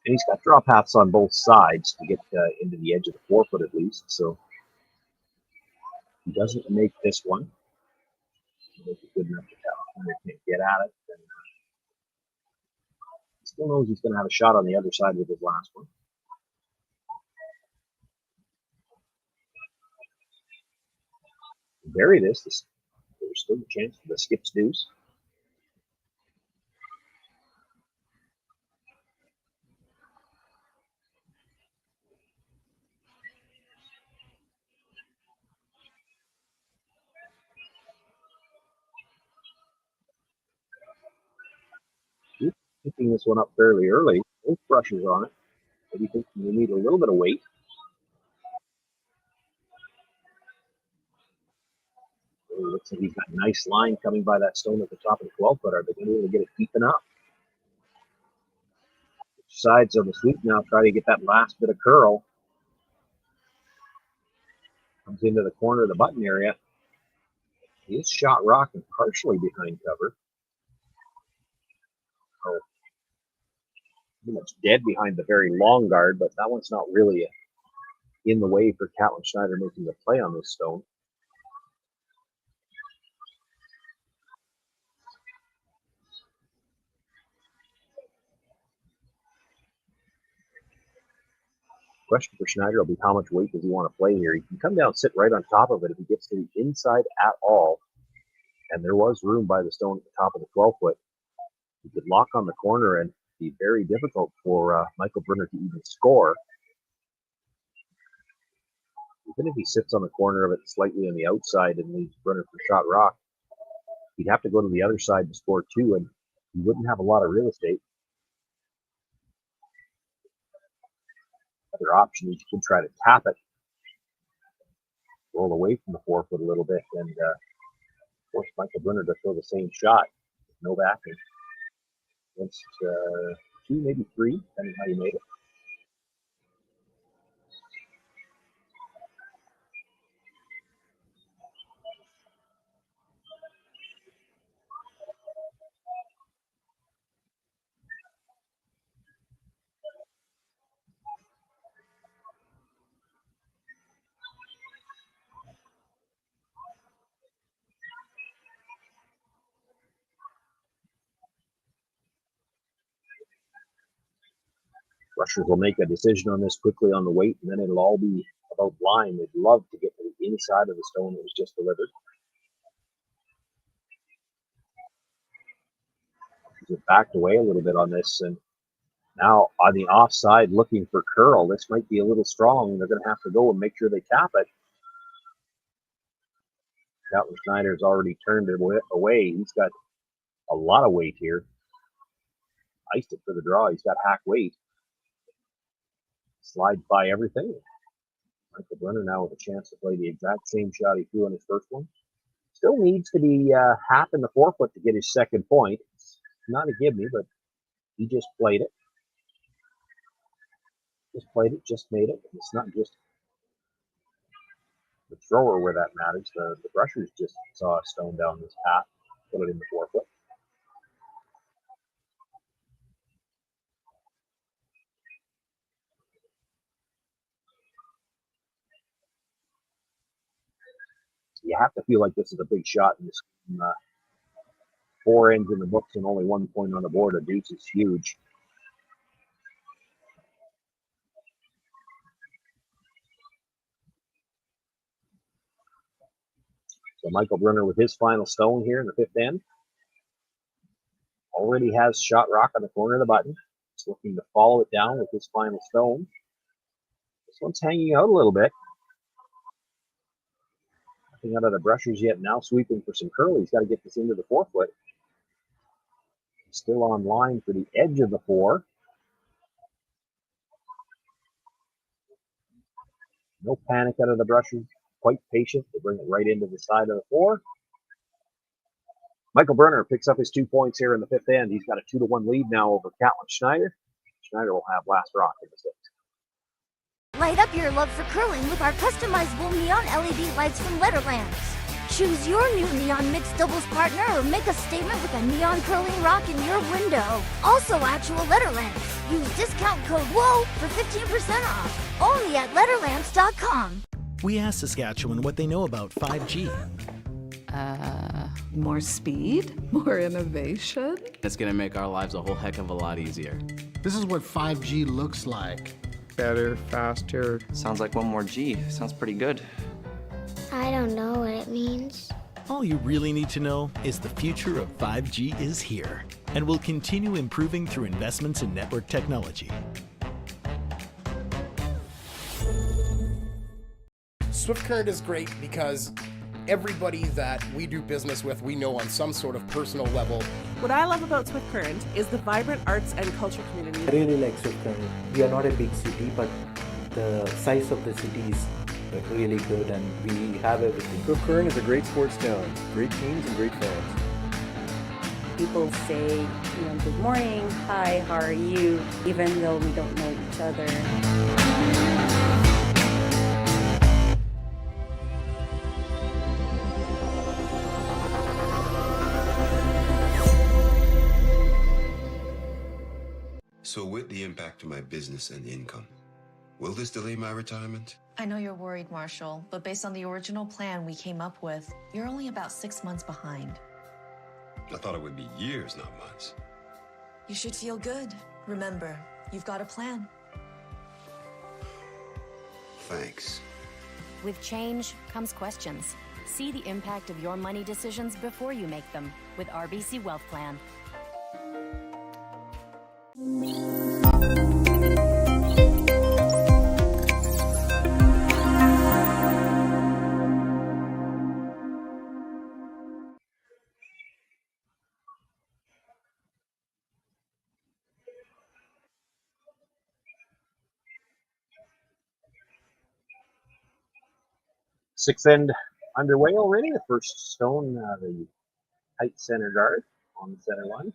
And he's got draw paths on both sides to get into the edge of the forefoot at least. So he doesn't make this one. Make it good enough to Catlin can't get at it. And, he still knows he's going to have a shot on the other side with his last one. Bury this. There's still a chance for the skips deuce. He's picking this one up fairly early. Both brushes on it. But he thinks you need a little bit of weight. It looks like he's got a nice line coming by that stone at the top of the 12 foot. Are they going to be able to get it deep enough? Sides of the sweep now try to get that last bit of curl. Comes into the corner of the button area. He is shot rocking partially behind cover. Oh, pretty much dead behind the very long guard, but that one's not really in the way for Catlin Schneider making the play on this stone. Question for Schneider will be how much weight does he want to play here? He can come down, sit right on top of it if he gets to the inside at all. And there was room by the stone at the top of the 12 foot. He could lock on the corner and be very difficult for Michael Brunner to even score. Even if he sits on the corner of it slightly on the outside and leaves Brunner for shot rock, he'd have to go to the other side to score two, and he wouldn't have a lot of real estate. Other option is you can try to tap it, roll away from the 4 foot a little bit, and force Michael Brunner to throw the same shot. No backing. Against two, maybe three, depending how you made it. Rushers will make a decision on this quickly on the weight, and then it'll all be about line. They'd love to get to the inside of the stone that was just delivered. He's backed away a little bit on this, and now on the offside looking for curl. This might be a little strong. They're going to have to go and make sure they tap it. Catlin Schneider's already turned it away. He's got a lot of weight here. Iced it for the draw. He's got hack weight. Slides by everything. Michael Brunner now with a chance to play the exact same shot he threw on his first one. Still needs to be half in the 4 foot to get his second point. It's not a gimme, but he just played it. Just made it. It's not just the thrower where that matters. The brushers just saw a stone down this path, put it in the 4 foot. you have to feel like this is a big shot in this. 4 ends in the books and only 1 point on the board. A deuce is huge. So Michael Brunner with his final stone here in the 5th end. Already has shot rock on the corner of the button. He's looking to follow it down with his final stone. This one's hanging out a little bit. Nothing out of the brushers yet. Now sweeping for some curly. He's got to get this into the 4-foot. Still on line for the edge of the 4. No panic out of the brushers. Quite patient to bring it right into the side of the 4. Michael Brunner picks up his 2 points here in the 5th end. He's got a 2-1 lead now over Catlin Schneider. Schneider will have last rock in the 6th.
Light up your love for curling with our customizable neon LED lights from Letterlands. Choose your new neon mixed doubles partner or make a statement with a neon curling rock in your window. Also actual Letterlands. Use discount code WHOA for 15% off. Only at Letterlands.com.
We asked Saskatchewan what they know about 5G.
More speed, more innovation.
It's gonna make our lives a whole heck of a lot easier.
This is what 5G looks like.
Better, faster. Sounds like one more G. Sounds pretty good.
I don't know what it means.
All you really need to know is the future of 5G is here and will continue improving through investments in network technology.
Swift Current is great because everybody that we do business with, we know on some sort of personal level.
What I love about Swift Current is the vibrant arts and culture community.
I really like Swift Current. We are not a big city, but the size of the city is really good and we have everything.
Swift Current is a great sports town, great teams and great fans.
People say, good morning, hi, how are you, even though we don't know each other.
So with the impact to my business and income, will this delay my retirement?
I know you're worried, Marshall, but based on the original plan we came up with, you're only about 6 months behind.
I thought it would be years, not months.
You should feel good. Remember, you've got a plan.
Thanks.
With change comes questions. See the impact of your money decisions before you make them with RBC Wealth Plan.
Sixth end underway already. The first stone, the tight center guard on the center line.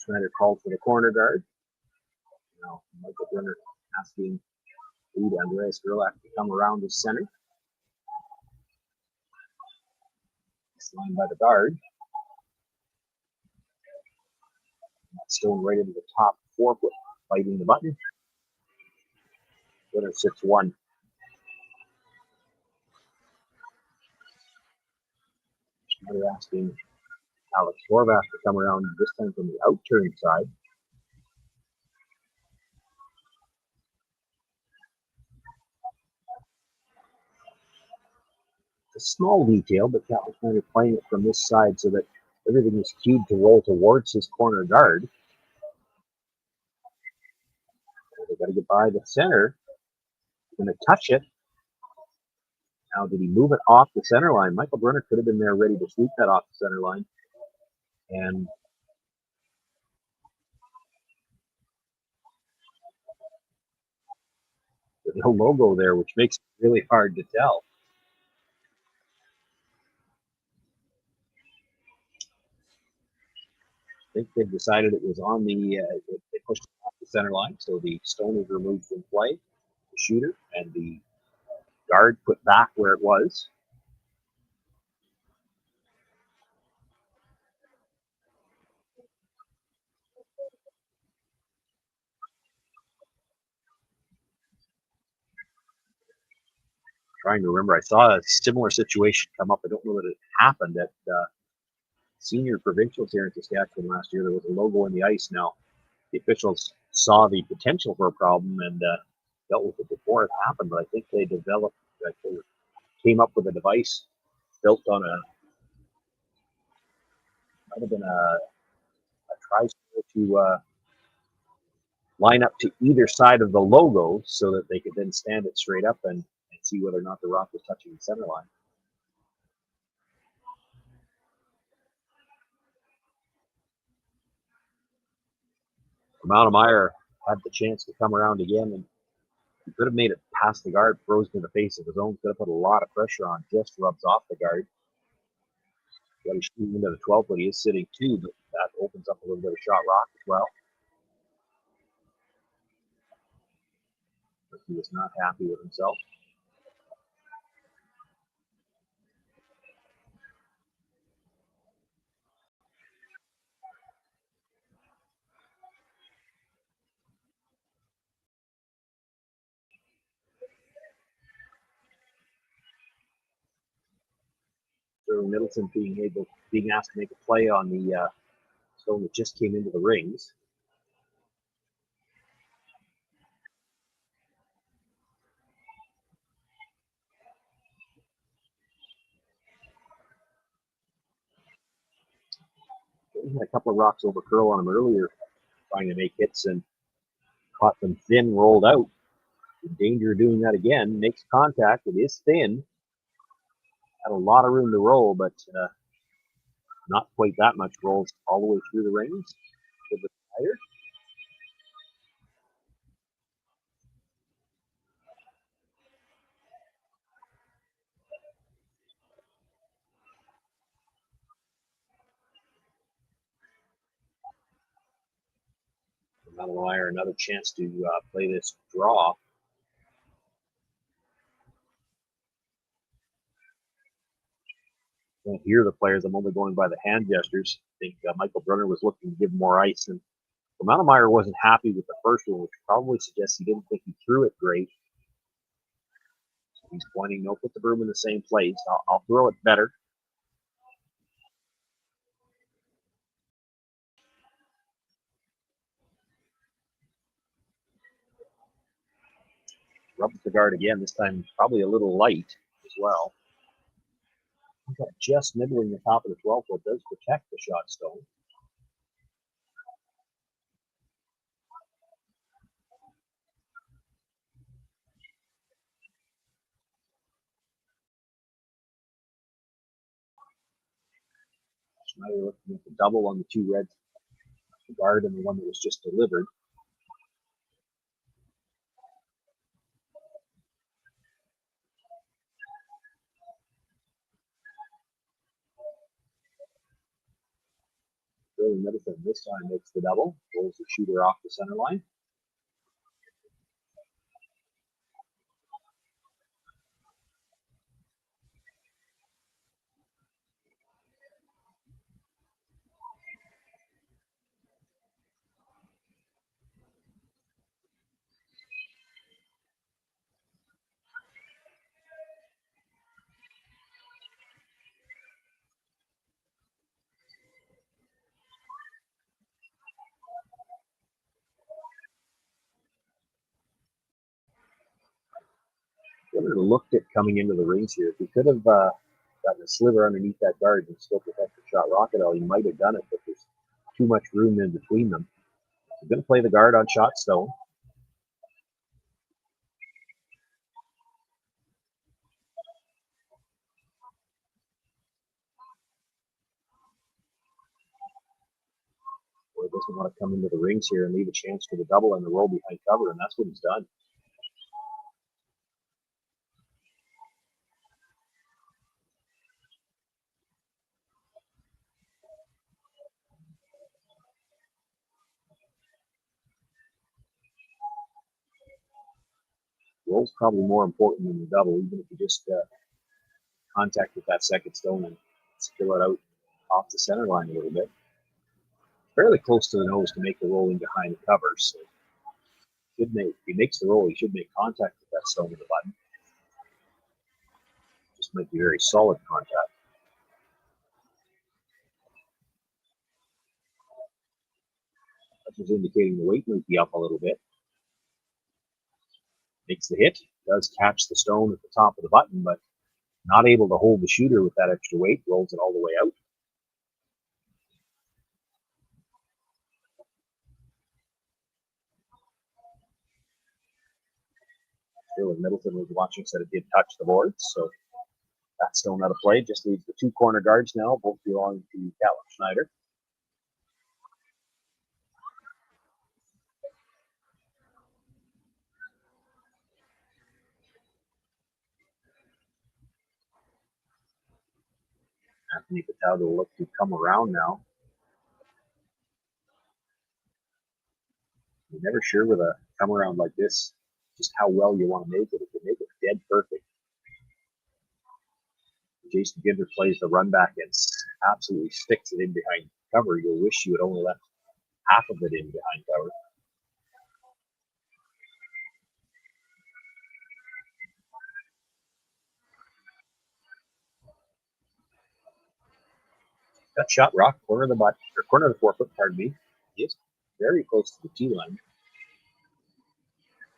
Schneider called for the corner guard. Now Michael Brunner asking lead Andreas Gerlach to come around the center. Next line by the guard. That stone right into the top 4-foot, fighting the button. Brunner 6-1. Schneider asking Alex Horvath to come around this time from the out-turn side. It's a small detail, but Catlin Schneider playing it from this side so that everything is cued to roll towards his corner guard. They've got to get by the center. Going to touch it. Now, did he move it off the center line? Michael Brunner could have been there ready to sweep that off the center line. And there's no logo there, which makes it really hard to tell. I think they've decided it was on the, they pushed it off the center line, so the stone is removed from play, the shooter, and the guard put back where it was. trying to remember. I saw a similar situation come up. I don't know that it happened at senior provincials here in Saskatchewan last year. There was a logo on the ice. Now, the officials saw the potential for a problem and dealt with it before it happened, but I think they developed, they came up with a device built on might have been a tri-square to line up to either side of the logo so that they could then stand it straight up and see whether or not the rock was touching the center line. Meyer had the chance to come around again, and he could have made it past the guard, frozen in the face of his own, could have put a lot of pressure on, just rubs off the guard. Got his shooting into the 12, but he is sitting 2, but that opens up a little bit of shot rock as well. But he was not happy with himself. So Middleton being asked to make a play on the stone that just came into the rings. He had a couple of rocks over curl on him earlier, trying to make hits and caught them thin, rolled out. In danger of doing that again, makes contact. It is thin. Had a lot of room to roll, but not quite that much. Rolls all the way through the rings. To the tire. Meyer, another chance to play this draw. Can't hear the players. I'm only going by the hand gestures. I think Michael Brunner was looking to give more ice, and Meyer wasn't happy with the first one, which probably suggests he didn't think he threw it great. So he's pointing, no, put the broom in the same place. I'll throw it better. Rubs the guard again, this time probably a little light as well. Just nibbling the top of the 12 foot does protect the shot stone. Schneider looking at the double on the 2 reds, the guard and the one that was just delivered. Medicine this time makes the double, rolls the shooter off the center line. Brunner looked at coming into the rings here. If he could have gotten a sliver underneath that guard and still protect the shot rocket out, he might have done it, but there's too much room in between them. He's going to play the guard on shot stone. Boy, doesn't want to come into the rings here and leave a chance for the double and the roll behind cover, and that's what he's done. Roll's probably more important than the double, even if you just contact with that second stone and spill it out off the center line a little bit. Fairly close to the nose to make the rolling behind the cover. So should make, if he makes the roll, he should make contact with that stone with the button. might be very solid contact. That's just indicating the weight might be up a little bit. Makes the hit, does catch the stone at the top of the button, but not able to hold the shooter with that extra weight, rolls it all the way out. Still, Middleton was watching, said it did touch the boards, so that stone out of play. Just leaves the two corner guards now, both belong to Catlin Schneider. Anthony Patel will look to come around now. You're never sure with a come around like this just how well you want to make it. If you make it dead perfect, Jason Ginder plays the run back and absolutely sticks it in behind cover. You'll wish you had only left half of it in behind cover. That shot rock, corner of the butt, or corner of the forefoot, pardon me, just very close to the tee line.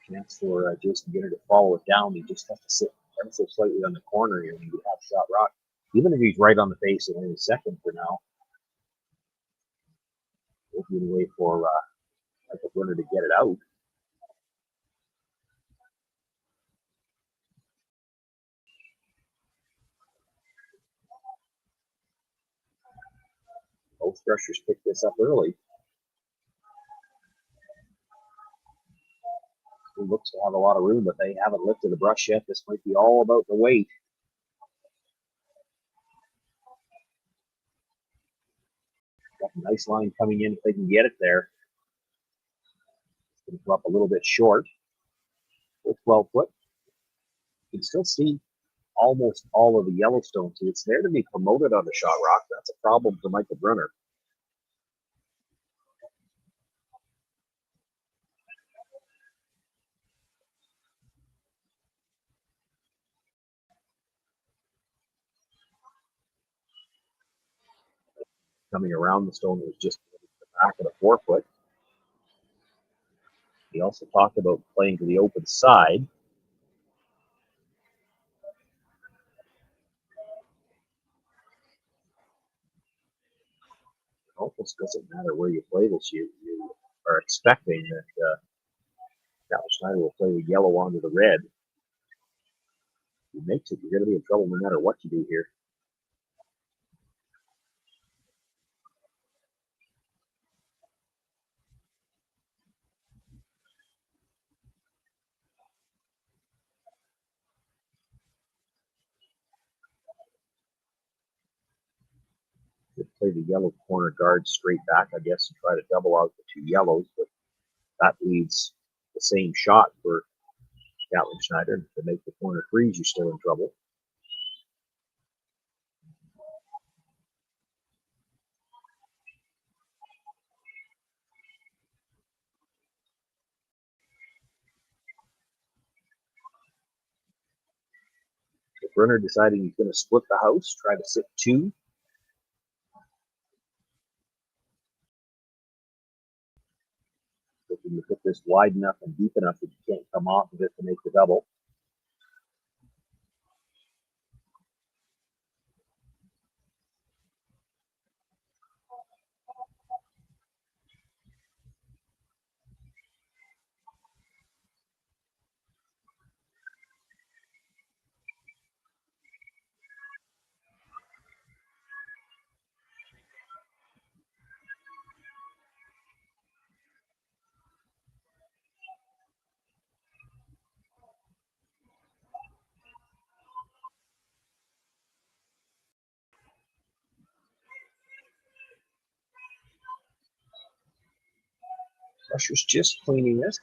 Chance for Jason Ginder to follow it down. He just has to sit ever so slightly on the corner here when you have shot rock. Even if he's right on the face in any second for now, looking away for Michael Brunner to get it out. Both rushers pick this up early. He looks to have a lot of room, but they haven't lifted the brush yet. This might be all about the weight. Got a nice line coming in if they can get it there. It's going to come up a little bit short. With 12 foot. You can still see almost all of the Yellowstone, so it's there to be promoted on the shot rock. That's a problem for Michael Brunner. Coming around the stone was just the back of the forefoot. He also talked about playing to the open side. It almost doesn't matter where you play this. You are expecting that Catlin Schneider will play the yellow onto the red. If he makes it, you're going to be in trouble no matter what you do here. Could play the yellow corner guard straight back, I guess, and try to double out the two yellows, but that leaves the same shot for Catlin Schneider. To make the corner freeze, you're still in trouble. So Brunner deciding he's going to split the house, try to sit two. Looking to put this wide enough and deep enough that you can't come off of it to make the double. Rusher's just cleaning this.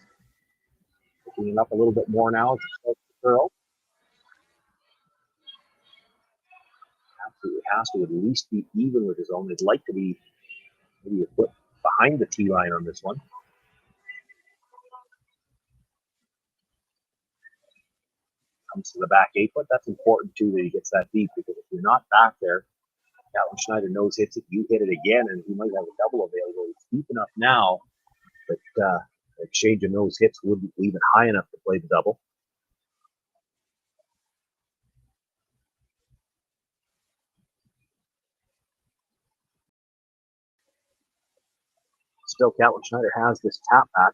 Picking it up a little bit more now as it starts to curl. Absolutely has to at least be even with his own. He'd like to be maybe a foot behind the tee line on this one. comes to the back 8-foot. That's important too that he gets that deep, because if you're not back there, Catlin Schneider knows hits it, you hit it again, and he might have a double available. He's deep enough now, but exchanging those hits wouldn't leave it high enough to play the double. Still, Catlin Schneider has this tap back.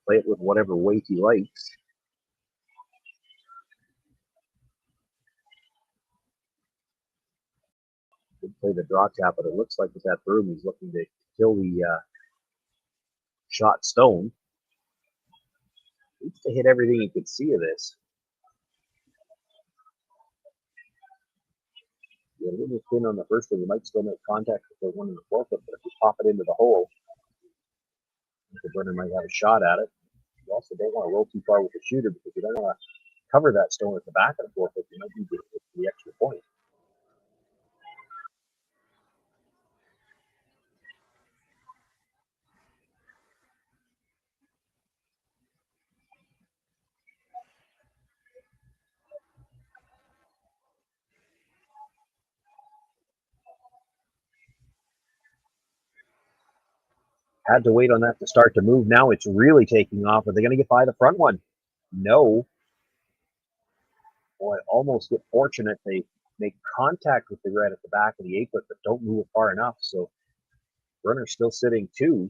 Play it with whatever weight he likes. Could play the draw tap, but it looks like with that broom, he's looking to kill the shot stone. He needs to hit everything he could see of this. You're a little thin on the first one. You might still make contact with the one in the forefoot, but if you pop it into the hole, the Brunner might have a shot at it. You also don't want to roll too far with the shooter, because you don't want to cover that stone at the back of the forefoot. You might need the extra point. Had to wait on that to start to move. Now it's really taking off. Are they going to get by the front one? No. Boy, almost get fortunate. They make contact with the red at the back of the 8-foot, but don't move it far enough. So Brunner's still sitting 2.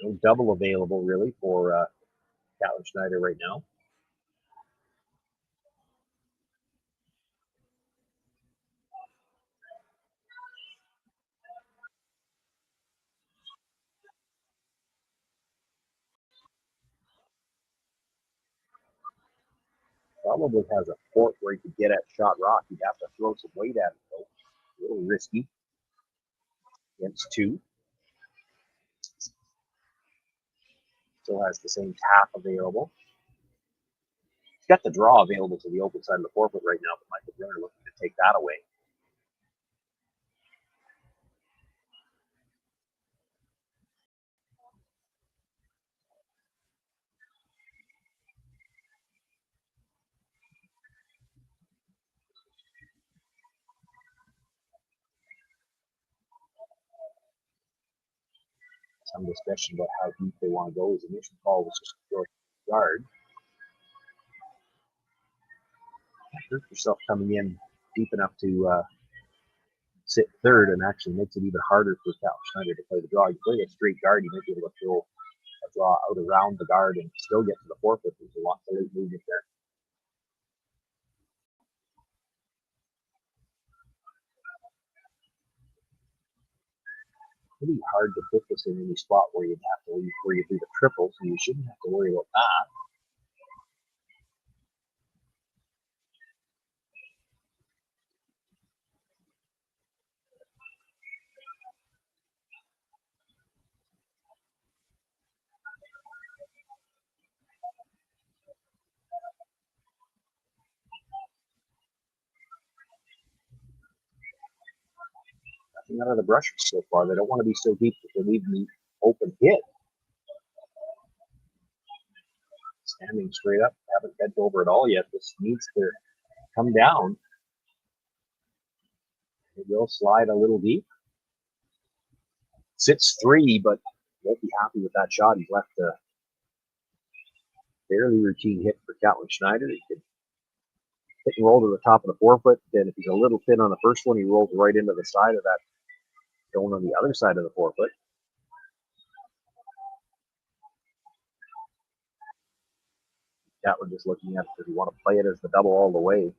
No double available really for Catlin Schneider right now. Probably has a port where he could get at shot rock. He'd have to throw some weight at it though. A little risky. Against 2. Still has the same tap available. He's got the draw available to the open side of the forefoot right now, but Michael Brunner looking to take that away. Some discussion about how deep they want to go. His initial call was just to throw it to the yard. Hurt yourself coming in deep enough to sit third, and actually makes it even harder for Catlin Schneider to play the draw. You play a straight guard, you might be able to throw a draw out around the guard and still get to the forefoot. There's a lot of late movement there. Pretty hard to put this in any spot where you'd have to leave where you do the triple, so you shouldn't have to worry about that. Nothing out of the brushes so far. They don't want to be so deep that they leave the open hit. Standing straight up, haven't bent over at all yet. This needs to come down. It will slide a little deep. Sits 3, but won't be happy with that shot. He's left a fairly routine hit for Catlin Schneider. He could hit and roll to the top of the forefoot. Then if he's a little thin on the first one, he rolls right into the side of that stone on the other side of the forefoot. Catlin just looking at it because he want to play it as the double all the way.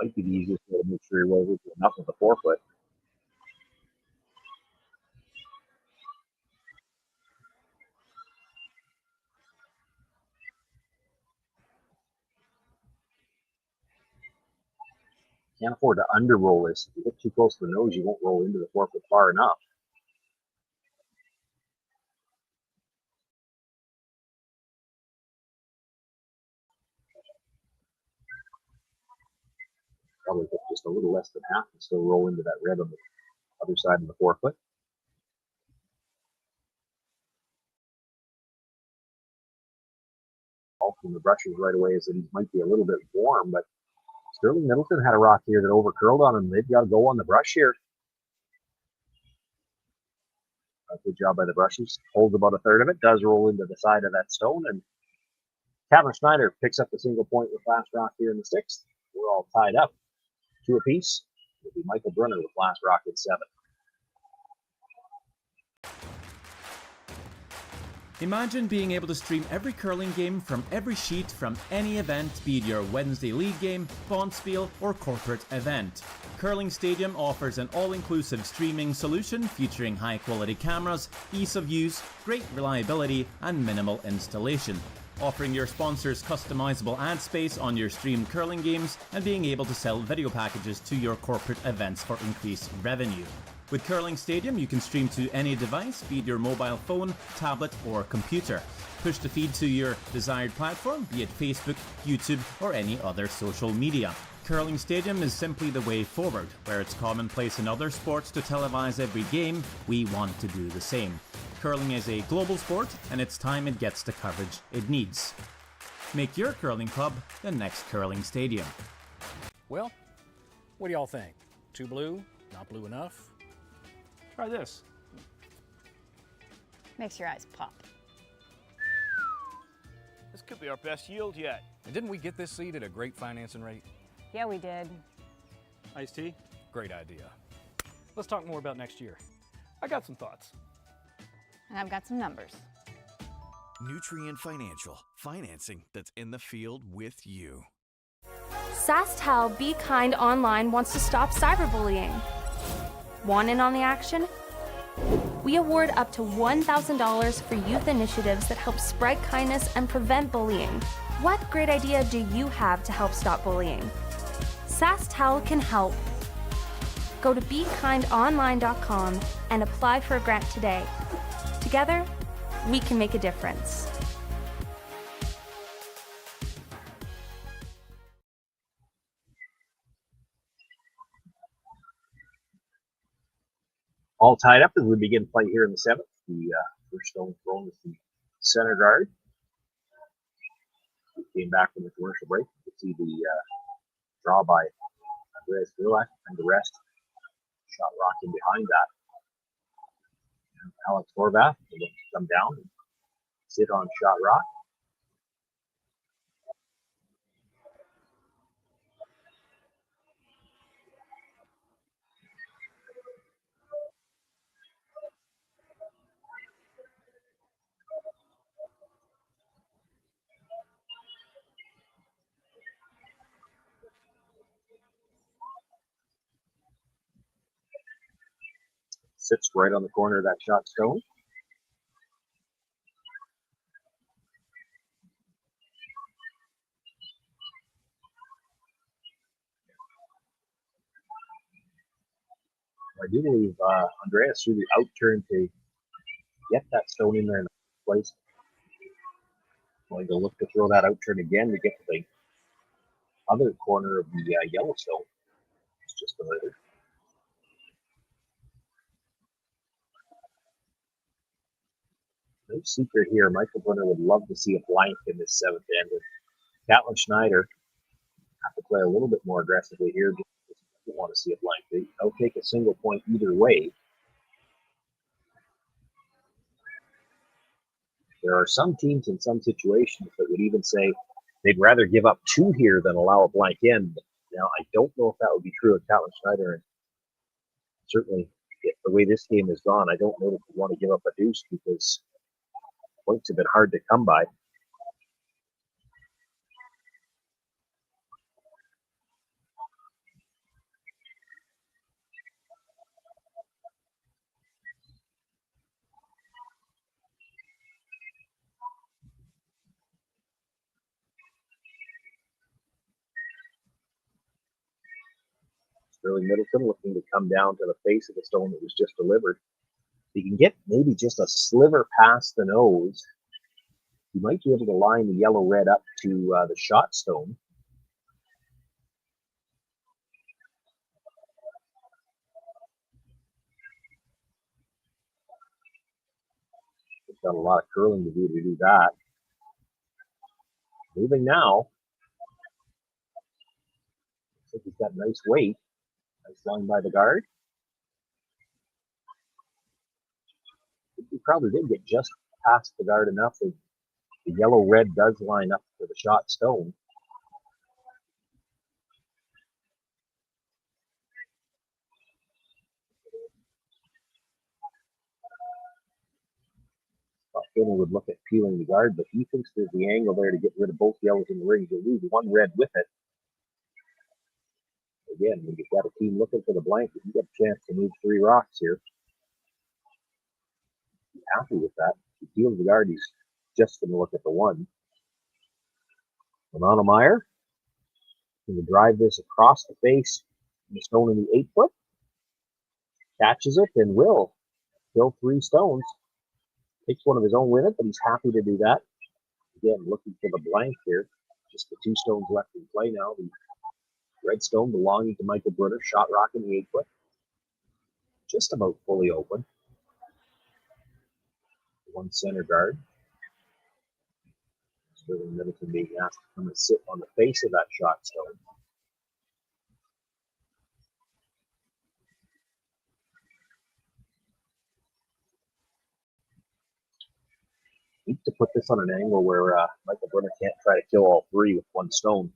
Might be the easiest way to make sure he rolls enough of the forefoot. Can't afford to under-roll this. If you get too close to the nose, you won't roll into the forefoot far enough. Probably hit just a little less than half and still roll into that red on the other side of the 4-foot. All from the brushes right away is that he might be a little bit warm, but Sterling Middleton had a rock here that over curled on him. They've got to go on the brush here. Good job by the brushes. Holds about a third of it. Does roll into the side of that stone. And Catlin Schneider picks up the single point with last rock here in the 6th. We're all tied up. 2 apiece. It'll be Michael Brunner with last rock at 7.
Imagine being able to stream every curling game from every sheet from any event, be it your Wednesday league game, bonspiel, or corporate event. Curling Stadium offers an all-inclusive streaming solution featuring high-quality cameras, ease of use, great reliability, and minimal installation. Offering your sponsors customizable ad space on your streamed curling games and being able to sell video packages to your corporate events for increased revenue. With Curling Stadium, you can stream to any device, be it your mobile phone, tablet, or computer. Push the feed to your desired platform, be it Facebook, YouTube, or any other social media. Curling Stadium is simply the way forward. Where it's commonplace in other sports to televise every game, we want to do the same. Curling is a global sport, and it's time it gets the coverage it needs. Make your curling club the next Curling Stadium.
Well, what do y'all think? Too blue? Not blue enough? Try this.
Makes your eyes pop.
This could be our best yield yet.
And didn't we get this seed at a great financing rate?
Yeah, we did.
Iced tea? Great idea. Let's talk more about next year. I got some thoughts.
And I've got some numbers.
Nutrien Financial, financing that's in the field with you.
SaskTel Be Kind Online wants to stop cyberbullying. Want in on the action? We award up to $1,000 for youth initiatives that help spread kindness and prevent bullying. What great idea do you have to help stop bullying? SaskTel can help. Go to BeKindOnline.com and apply for a grant today. Together, we can make a difference.
All tied up as we begin play here in the 7th. The first stone thrown with the center guard. We came back from the commercial break. You can see the draw by Andreas Vilak and the rest. Shot rocking behind that. And Alex Horvath will look to come down and sit on shot rock. Sits right on the corner of that shot stone. I do believe Andreas threw the out turn to get that stone in there in the place. Going to look to throw that out turn again to get to the other corner of the yellow stone. It's just delivered. No secret here. Michael Brunner would love to see a blank in this 7th end. Catlin Schneider have to play a little bit more aggressively here. Doesn't want to see a blank. They'll take a single point either way. There are some teams in some situations that would even say they'd rather give up 2 here than allow a blank end. Now, I don't know if that would be true of Catlin Schneider. And certainly, the way this game has gone, I don't know if we want to give up a deuce because points have been hard to come by. Sterling Middleton looking to come down to the face of the stone that was just delivered. If you can get maybe just a sliver past the nose, you might be able to line the yellow-red up to the shot stone. He's got a lot of curling to do that. Moving now. Looks like he's got nice weight. Nice line by the guard. He probably did get just past the guard enough that the yellow-red does line up for the shot stone. Brunner would look at peeling the guard, but he thinks there's the angle there to get rid of both yellows in the ring. He'll lose one red with it. Again, when you've got a team looking for the blanket, you get a chance to move 3 rocks here. He's happy with that. If he peels the guard, he's just going to look at the 1. Meyer going to drive this across the face, the stone in the 8-foot. Catches it and will kill 3 stones. Takes one of his own with it, but he's happy to do that. Again, looking for the blank here. Just the 2 stones left in play now. The red stone belonging to Michael Brunner. Shot rock in the 8-foot. Just about fully open. 1 center guard. Sterling Middleton being asked to come and sit on the face of that shot stone. Need to put this on an angle where Michael Brunner can't try to kill all 3 with 1 stone.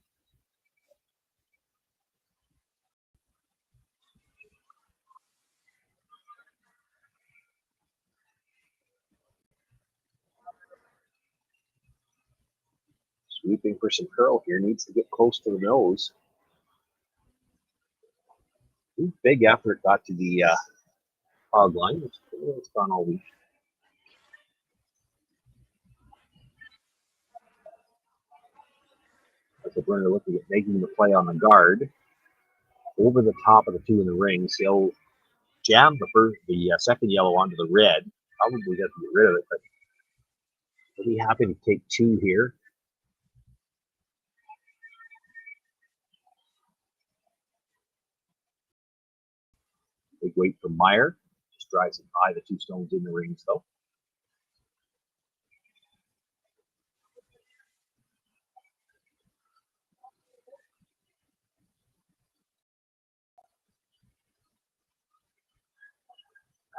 Sweeping for some curl here, needs to get close to the nose. Big after it got to the hog line, which it's gone all week. As the Brunner looking at making the play on the guard, over the top of the 2 in the rings, he'll jam the second yellow onto the red. Probably doesn't get rid of it, but he'll be happy to take 2 here. Big weight from Meyer. Just drives it by the 2 stones in the rings, though.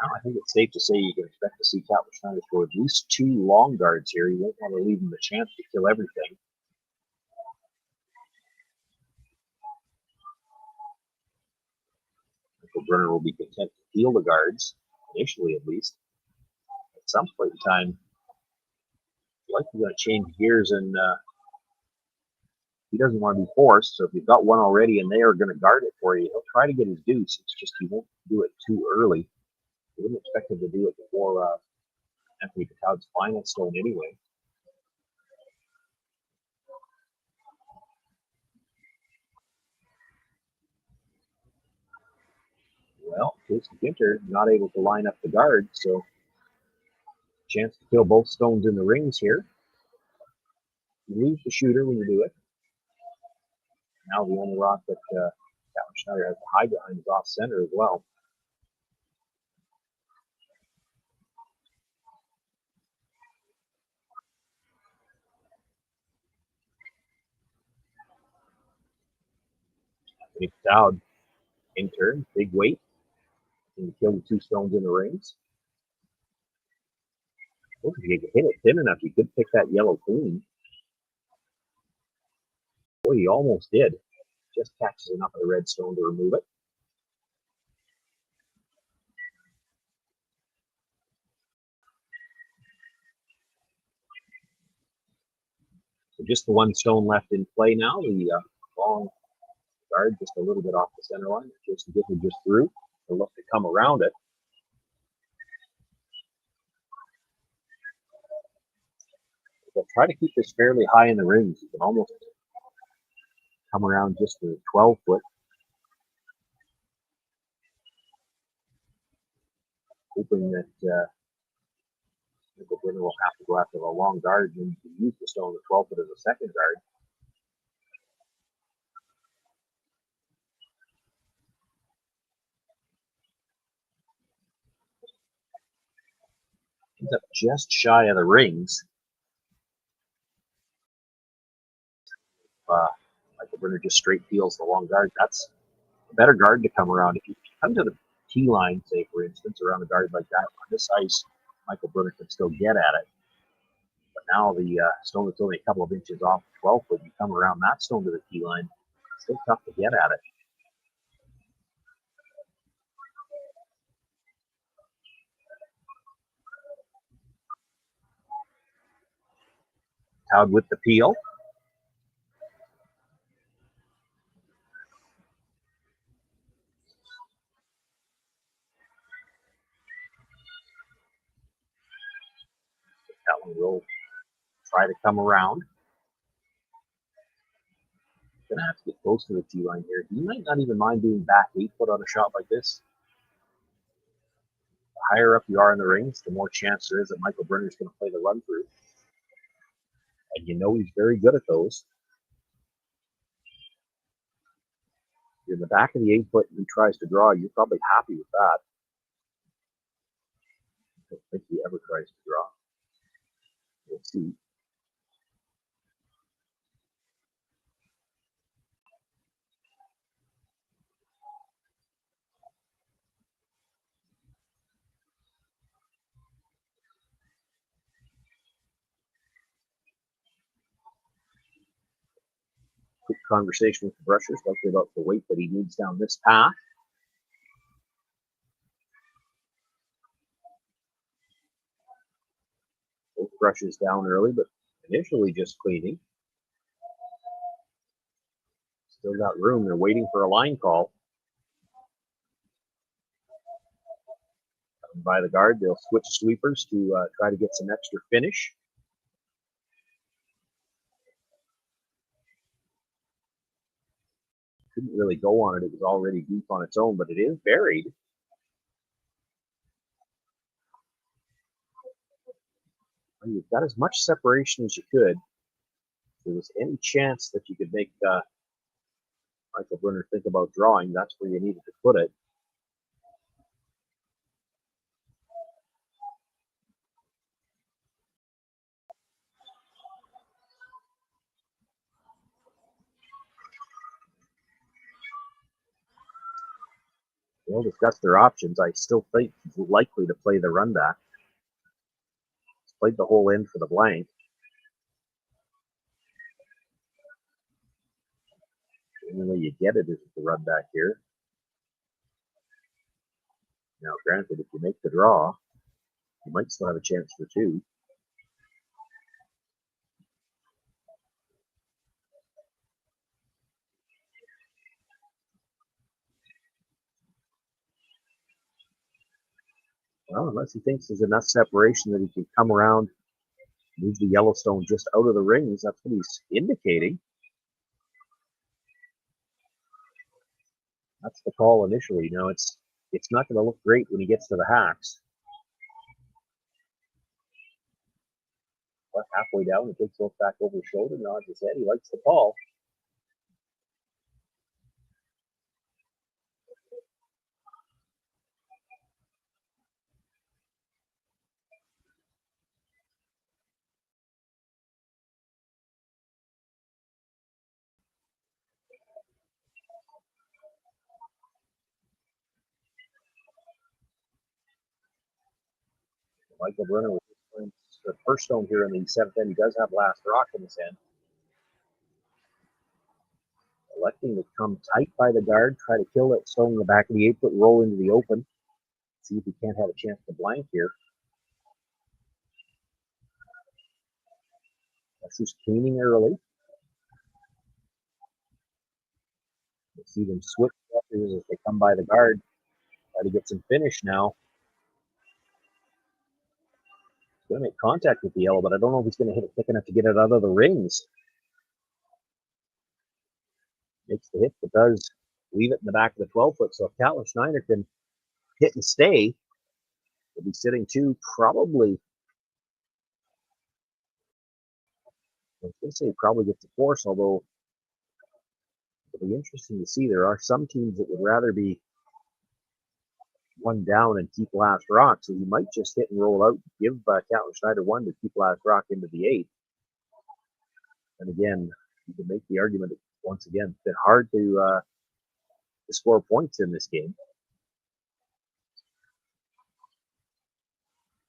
Now I think it's safe to say you can expect to see Catlin Schneider score at least 2 long guards here. You won't want to leave him the chance to kill everything. Michael Brunner will be content to heal the guards, initially at least. At some point in time, he's likely going to change gears, and he doesn't want to be forced. So if you've got 1 already and they are going to guard it for you, he'll try to get his deuce. It's just he won't do it too early. You wouldn't expect him to do it before Anthony Pataud's final stone anyway. Well, Jason Ginter not able to line up the guard, so chance to kill both stones in the rings here. You lose the shooter when you do it. Now the only rock that Catlin Schneider has to hide behind is off center as well. Anthony Pataud in turn, big weight. Can you kill the 2 stones in the rings? If you could hit it thin enough, you could pick that yellow clean. Boy, he almost did. Just catches enough of the red stone to remove it. So just the 1 stone left in play now. The long guard just a little bit off the center line. Jason Gifford just through. He'll look to come around it. They'll try to keep this fairly high in the rings. You can almost come around just the 12-foot. Hoping that the Brunner will have to go after the long guard and use the stone, the 12-foot as a second guard. He's up just shy of the rings. Michael Brunner just straight deals the long guard. That's a better guard to come around. If you come to the tee line, say for instance, around a guard like that on this ice, Michael Brunner can still get at it. But now the stone that's only a couple of inches off the 12 foot, you come around that stone to the tee line, it's still tough to get at it. Towed with the peel. Catlin will try to come around. Gonna have to get close to the tee line here. He might not even mind being back 8 foot on a shot like this. The higher up you are in the rings, the more chance there is that Michael Brunner is going to play the run through. And you know he's very good at those. You're in the back of the 8 foot and he tries to draw, you're probably happy with that. I don't think he ever tries to draw. We'll see. Quick conversation with the brushers, likely about the weight that he needs down this path. Both brushes down early, but initially just cleaning. Still got room. They're waiting for a line call. Coming by the guard, they'll switch sweepers to try to get some extra finish. Couldn't really go on it. It was already deep on its own, but it is buried. And you've got as much separation as you could. If there was any chance that you could make Michael Brunner think about drawing, that's where you needed to put it. They'll discuss their options. I still think he's likely to play the run back. He's played the whole end for the blank. The only way you get it is with the run back here. Now, granted, if you make the draw, you might still have a chance for two. Well, unless he thinks there's enough separation that he can come around, move the Yellowstone just out of the rings. That's what he's indicating. That's the call initially. Now, it's not going to look great when he gets to the hacks. But halfway down, he takes a look back over his shoulder, nods his head. He likes the call. Michael Brunner with the first stone here in the seventh end. He does have last rock in his hand. Electing to come tight by the guard, try to kill that stone in the back of the 8 foot, roll into the open. See if he can't have a chance to blank here. That's just cleaning early. You see them switch as they come by the guard. Try to get some finish now. He's going to make contact with the yellow, but I don't know if he's going to hit it thick enough to get it out of the rings. Makes the hit, but does leave it in the back of the 12 foot. So if Catlin Schneider can hit and stay, he'll be sitting two probably. I was going to say he probably gets the force, although it'll be interesting to see. There are some teams that would rather be one down and keep last rock, so he might just hit and roll out, give Catlin Schneider one to keep last rock into the 8th. And again, you can make the argument that once again, it's been hard to score points in this game.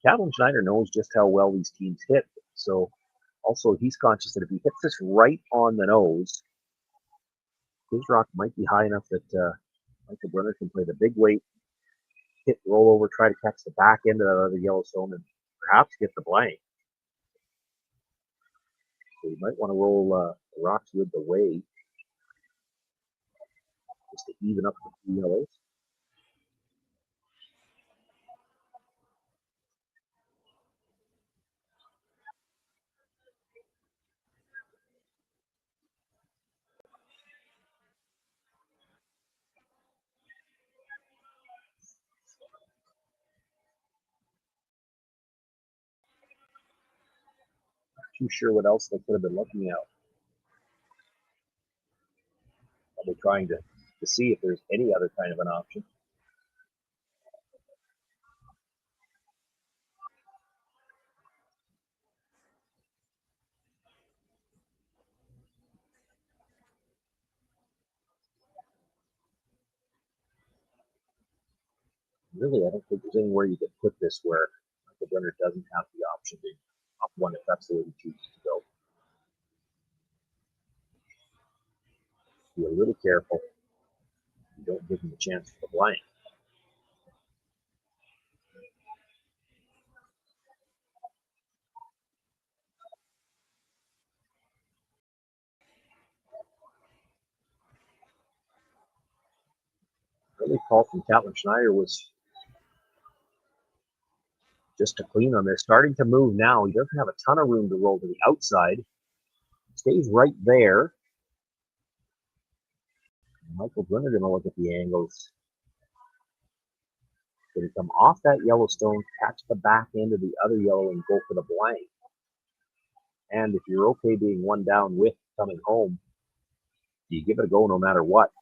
Catlin Schneider knows just how well these teams hit, so also he's conscious that if he hits this right on the nose, his rock might be high enough that Michael Brunner can play the big weight, hit, roll over, try to catch the back end of the other Yellowstone, and perhaps get the blank. So you might want to roll the rocks with the weight just to even up the two yellows. Too sure what else they could have been looking at. Probably trying to see if there's any other kind of an option. Really, I don't think there's anywhere you can put this where Michael Brunner doesn't have the option to up one if that's the way he chooses to go. Be a little careful. You don't give him a chance for the blank. Really call from Catlin Schneider was just to clean on this. Starting to move now. He doesn't have a ton of room to roll to the outside. Stays right there. Michael Brunner going to look at the angles. Going to come off that Yellowstone, catch the back end of the other yellow, and go for the blank. And if you're okay being one down with coming home, you give it a go no matter what.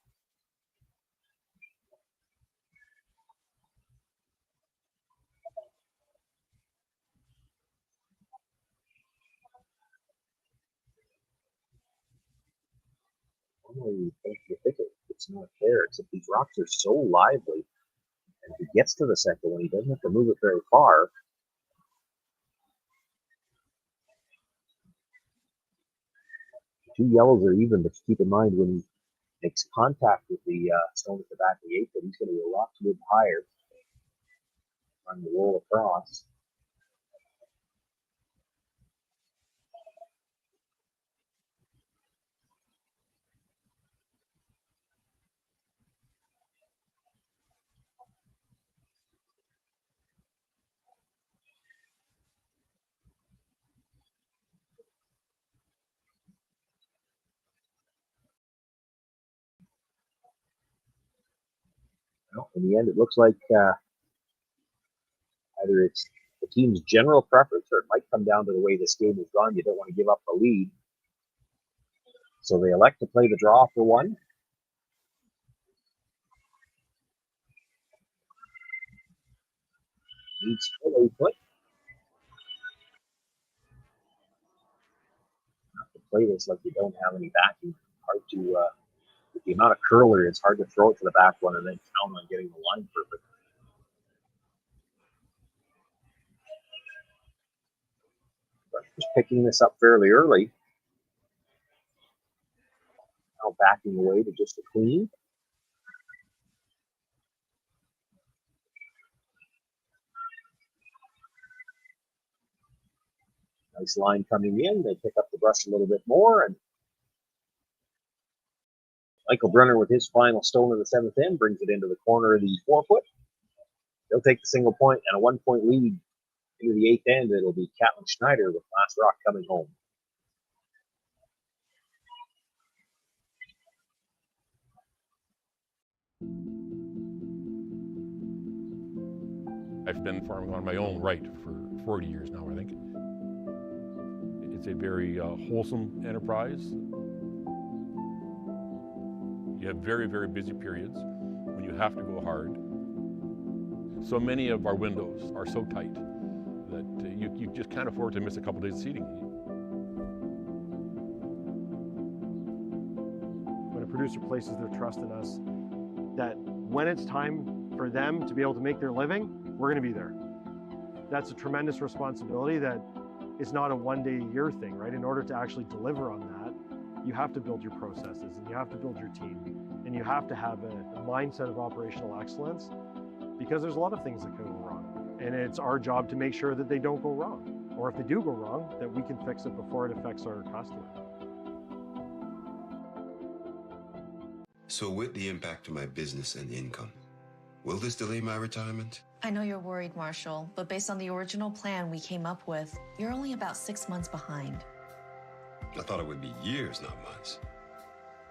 You think it's not fair, except these rocks are so lively. And if he gets to the second one, he doesn't have to move it very far. The two yellows are even, but keep in mind when he makes contact with the stone at the back of the 8th, that he's going to be a lot mid higher, trying to roll across. Well, in the end, it looks like either it's the team's general preference or it might come down to the way this game is gone. You don't want to give up the lead. So they elect to play the draw for one. Needs full 8 foot. Have to play this like you don't have any backing. Hard to, with the amount of curler, it's hard to throw it to the back one and then count on getting the line perfect. Just picking this up fairly early. Now backing away to just a clean. Nice line coming in. They pick up the brush a little bit more, and Michael Brunner with his final stone of the 7th end brings it into the corner of the 4 foot. They'll take the single point and a 1 point lead into the 8th end. It'll be Catlin Schneider with last rock coming home.
I've been farming on my own right for 40 years now, I think. It's a very wholesome enterprise. You have very, very busy periods when you have to go hard. So many of our windows are so tight that you just can't afford to miss a couple days of seating.
When a producer places their trust in us, that when it's time for them to be able to make their living, we're going to be there. That's a tremendous responsibility that is not a one-day-a-year thing, right? In order to actually deliver on that, you have to build your processes and you have to build your team and you have to have a mindset of operational excellence, because there's a lot of things that can go wrong. And it's our job to make sure that they don't go wrong. Or if they do go wrong, that we can fix it before it affects our customer.
So with the impact to my business and income, will this delay my retirement?
I know you're worried, Marshall, but based on the original plan we came up with, you're only about 6 months behind.
I thought it would be years, not months.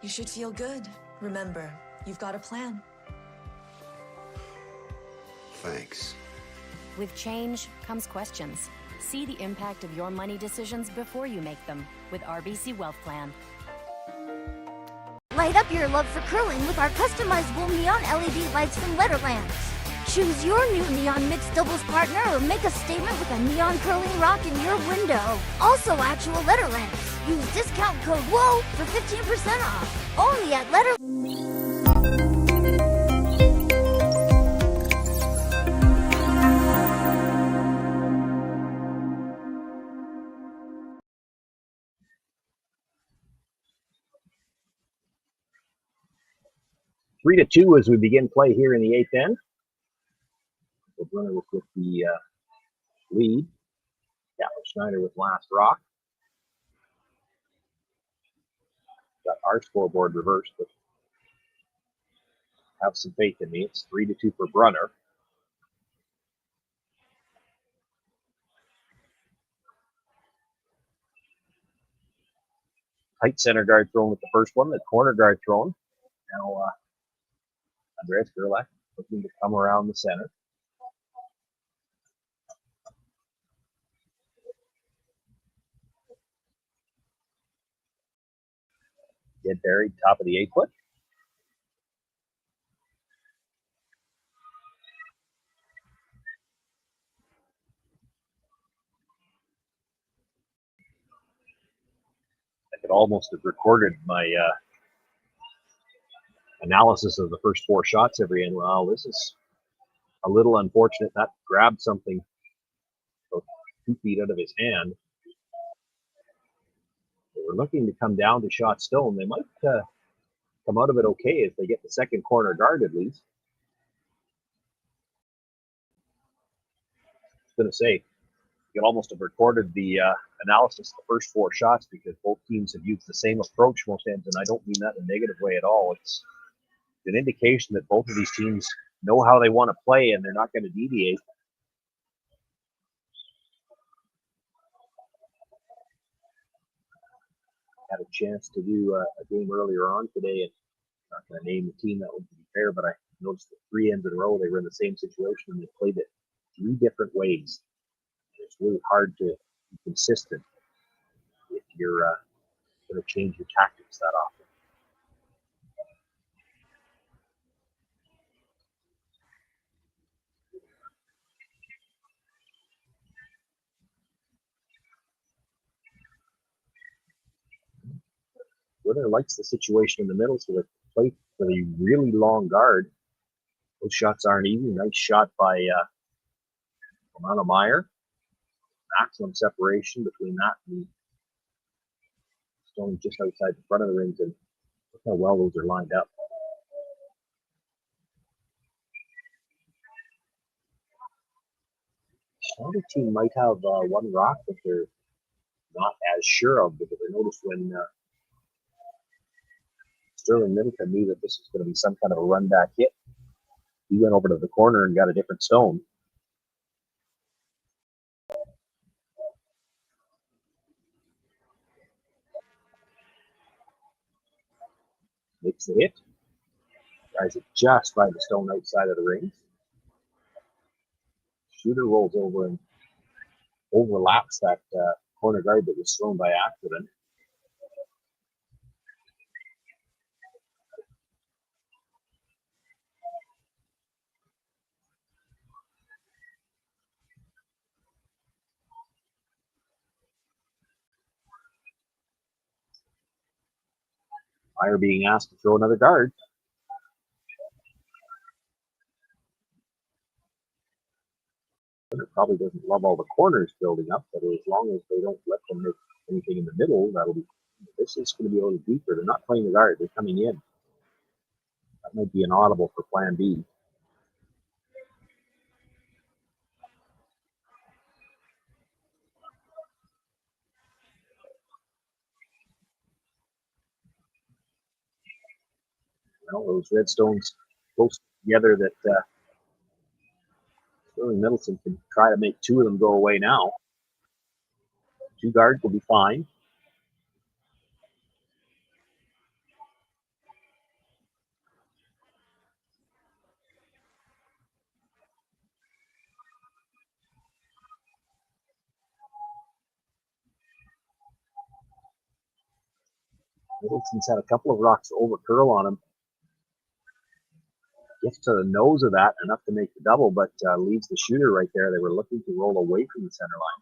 You should feel good. Remember, you've got a plan.
Thanks.
With change comes questions. See the impact of your money decisions before you make them with RBC Wealth Plan.
Light up your love for curling with our customizable neon LED lights from Letterlands. Choose your new neon mixed doubles partner or make a statement with a neon curling rock in your window. Also actual Letterlands. Use discount code WHOA for 15% off. Only at Letterlands.
3-2 as we begin play here in the 8th end. So Brunner with the lead. Catlin Schneider with last rock. Got our scoreboard reversed, but have some faith in me. It's 3-2 for Brunner. Tight center guard thrown with the first one, the corner guard thrown. Now Andreas Gerlach looking to come around the center. Get buried top of the 8-foot. I could almost have recorded my analysis of the first 4 shots every end. Wow, this is a little unfortunate. That grabbed something about 2 feet out of his hand. They were looking to come down to shot stone. They might come out of it okay if they get the second corner guard at least. I was going to say, you could almost have recorded the analysis of the first 4 shots, because both teams have used the same approach most ends, and I don't mean that in a negative way at all. It's an indication that both of these teams know how they want to play and they're not going to deviate. Had a chance to do a game earlier on today, and I'm not going to name the team, that would be fair, but I noticed that 3 ends in a row they were in the same situation and they played it 3 different ways. It's really hard to be consistent if you're going to change your tactics that often. Brunner likes the situation in the middle, so they play for the really long guard. Those shots aren't easy. Nice shot by Romano Meyer. Maximum separation between that and the stone just outside the front of the rings, and look how well those are lined up. Another team might have one rock that they're not as sure of, because I noticed when Sterling Middleton knew that this was going to be some kind of a run back hit, he went over to the corner and got a different stone. Makes the hit. Guys it just by the stone outside of the rings. Shooter rolls over and overlaps that corner guard that was thrown by accident. Fire being asked to throw another guard. Brunner probably doesn't love all the corners building up, but as long as they don't let them make anything in the middle, that'll be. This is going to be a little deeper. They're not playing the guard. They're coming in. That might be an audible for Plan B. Well, those redstones close together that Sterling Middleton can try to make two of them go away now. Two guards will be fine. Middleton's had a couple of rocks over curl on him. Gets to the nose of that, enough to make the double, but leaves the shooter right there. They were looking to roll away from the center line.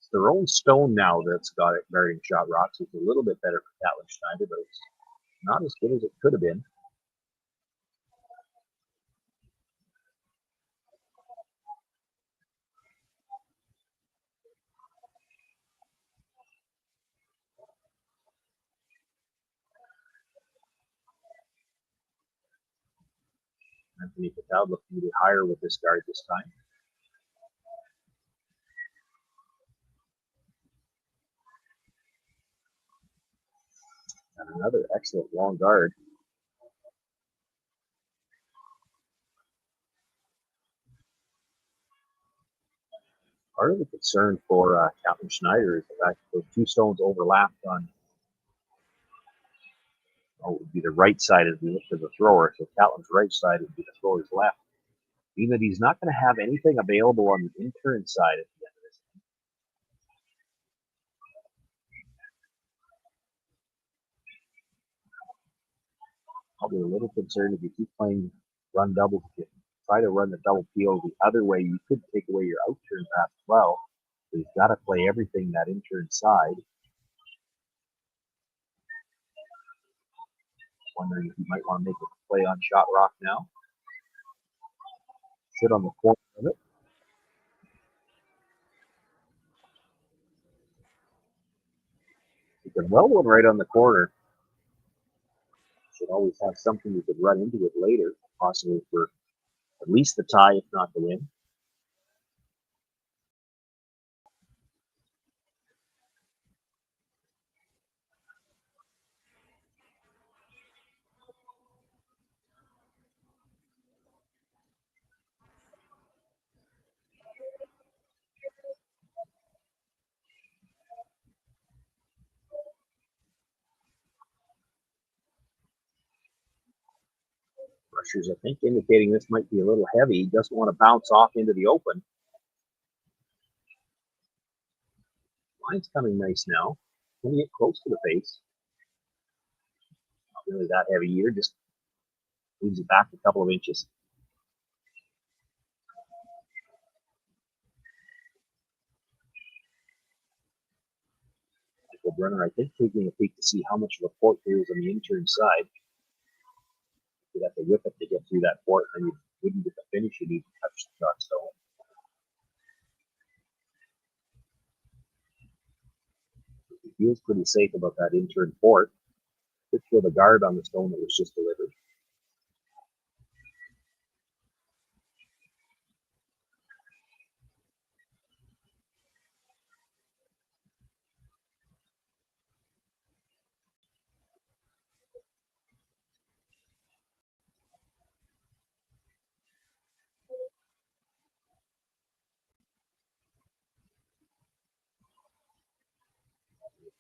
It's their own stone now that's got it guarding shot rocks. It's a little bit better for Catlin Schneider, but it's not as good as it could have been. Anthony Patel looking to be higher with this guard this time. And another excellent long guard. Part of the concern for Catlin Schneider is the fact that those two stones overlapped on it would be the right side as we look to the thrower. So Catlin's right side would be the thrower's left. Meaning that he's not going to have anything available on the in-turn side at the end of this game. Probably a little concerned if you keep playing run doubles. If you try to run the double PO the other way, you could take away your out-turn pass as well. So you've got to play everything that in-turn side. Wondering if you might want to make a play on shot rock now. Sit on the corner of it. You can well one right on the corner. Should always have something you could run into it later, possibly for at least the tie, if not the win. Rushers, I think, indicating this might be a little heavy. He doesn't want to bounce off into the open. Line's coming nice now. Can we get close to the face? Not really that heavy either, just moves it back a couple of inches. Brunner, I think, taking a peek to see how much of a port there is on the in-turn side. You'd have to whip it to get through that port, and you wouldn't get the finish. You'd even touch the shot stone. He feels pretty safe about that in-turn port. Could feel the guard on the stone that was just delivered.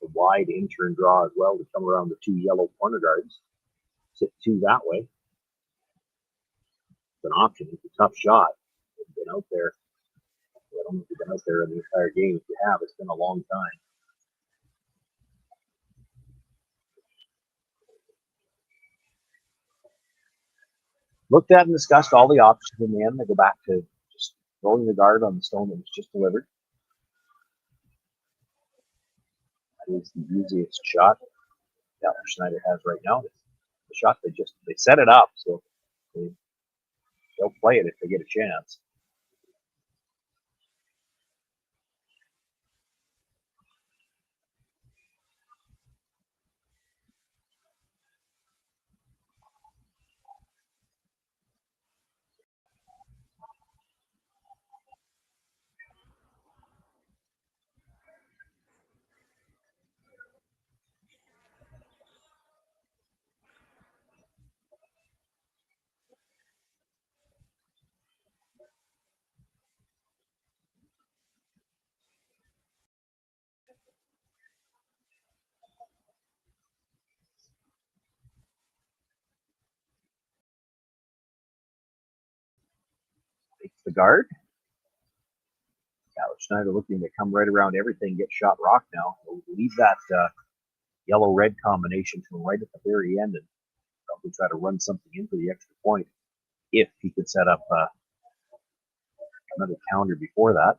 The wide in-turn draw as well to come around the two yellow corner guards. Sit two that way. It's an option. It's a tough shot. You've been out there. I don't know if you've been out there in the entire game. If you have, it's been a long time. Looked at and discussed all the options. In the end, they go back to just throwing the guard on the stone that was just delivered. That is the easiest shot that Schneider has right now. The shot they set it up, so they'll play it if they get a chance. Takes the guard. Catlin Schneider looking to come right around everything, get shot rock now. We'll leave that yellow-red combination to right at the very end and probably try to run something in for the extra point if he could set up another counter before that.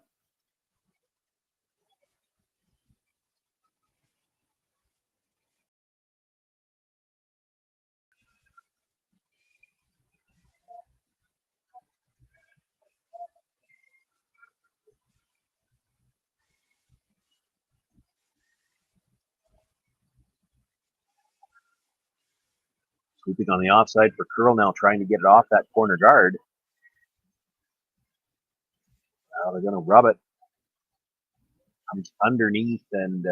Sweeping on the offside for Curl now, trying to get it off that corner guard. Now they're going to rub it. Comes underneath, and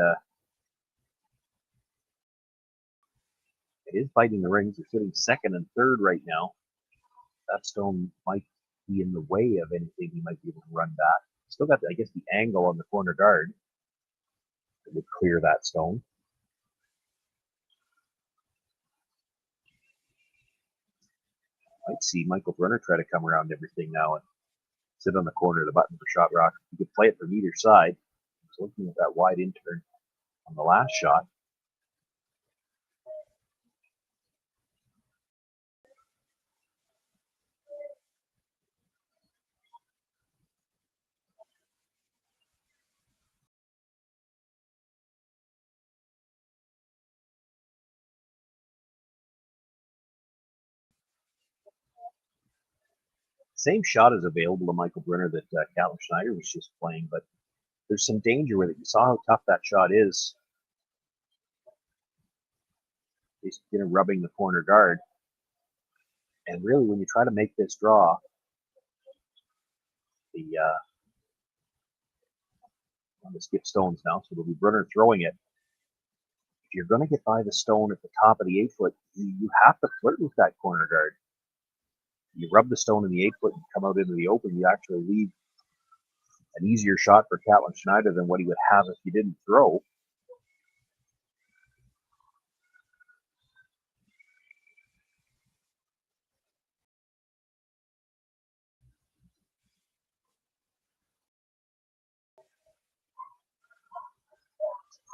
it is fighting the rings. They're sitting second and third right now. That stone might be in the way of anything he might be able to run back. Still got, I guess, the angle on the corner guard that would clear that stone. Might see Michael Brunner try to come around everything now and sit on the corner of the button for shot rock. You could play it from either side. He's looking at that wide in-turn on the last shot. Same shot is available to Michael Brunner that Catlin Schneider was just playing, but there's some danger with it. You saw how tough that shot is. He's rubbing the corner guard. And really, when you try to make this draw, I'm going to skip stones now, so it'll be Brunner throwing it. If you're going to get by the stone at the top of the 8-foot, you have to flirt with that corner guard. You rub the stone in the 8-foot and come out into the open, you actually leave an easier shot for Catlin Schneider than what he would have if he didn't throw.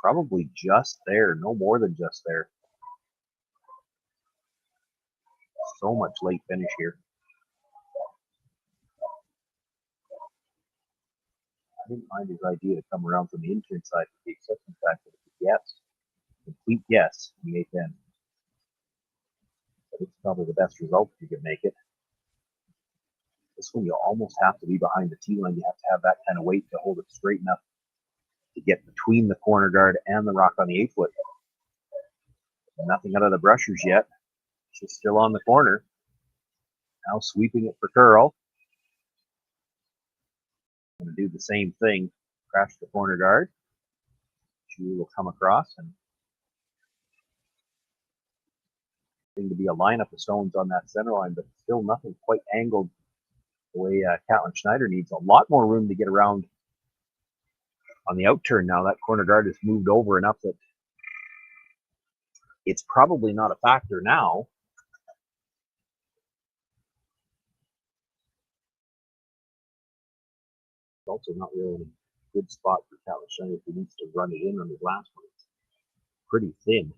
Probably just there, no more than just there. So much late finish here. I didn't mind his idea to come around from the in-turn side with the exception fact that it's a guess, complete guess in the 8th end. But it's probably the best result if you can make it. This one you almost have to be behind the tee line. You have to have that kind of weight to hold it straight enough to get between the corner guard and the rock on the 8-foot. Nothing out of the brushers yet. She's still on the corner. Now sweeping it for Curl. Going to do the same thing. Crash the corner guard. She will come across and going to be a lineup of stones on that center line, but still nothing quite angled the way Catlin Schneider needs. A lot more room to get around on the out turn now. That corner guard has moved over enough that it's probably not a factor now. It's also not really in a good spot for Catlin Schneider if he needs to run it in on his last one. It's pretty thin.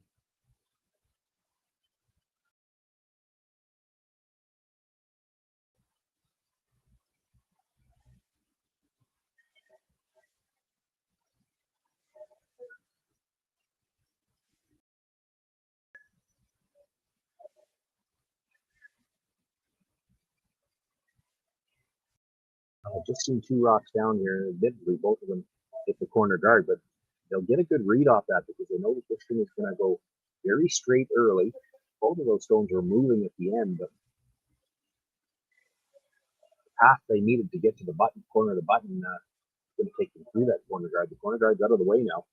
just seen 2 rocks down here. Admittedly, both of them hit the corner guard, but they'll get a good read off that because they know that this thing is going to go very straight early. Both of those stones are moving at the end, but the path they needed to get to the button, corner of the button, is going to take them through that corner guard. The corner guard's out of the way now.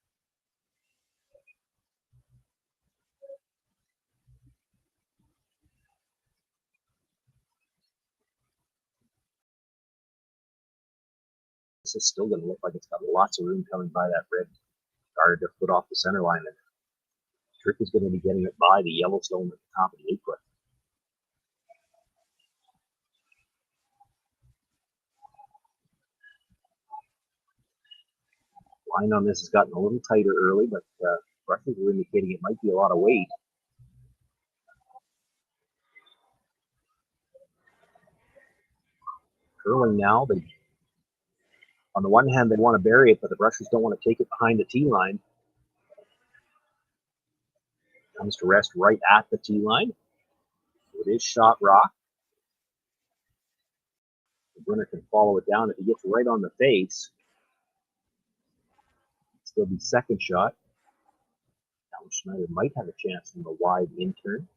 This is still going to look like it's got lots of room coming by that red guard to put off the center line. And Trick is going to be getting it by the Yellowstone at the top of the 8-foot. Line on this has gotten a little tighter early, but brushes are indicating it might be a lot of weight. Curling now, on the one hand, they want to bury it, but the brushers don't want to take it behind the tee line. Comes to rest right at the tee line. It is shot rock. The Brunner can follow it down if he gets right on the face. Still be second shot. Catlin Schneider might have a chance from a wide in-turn.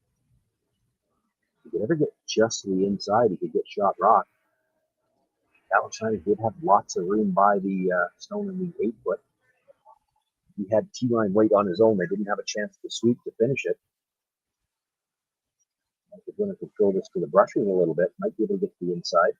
If he could ever get just to the inside, he could get shot rock. Catlin Schneider did have lots of room by the stone in the 8-foot. He had T-line weight on his own. They didn't have a chance to sweep to finish it. If they're going to control this to the brushers a little bit, might be able to get to the inside.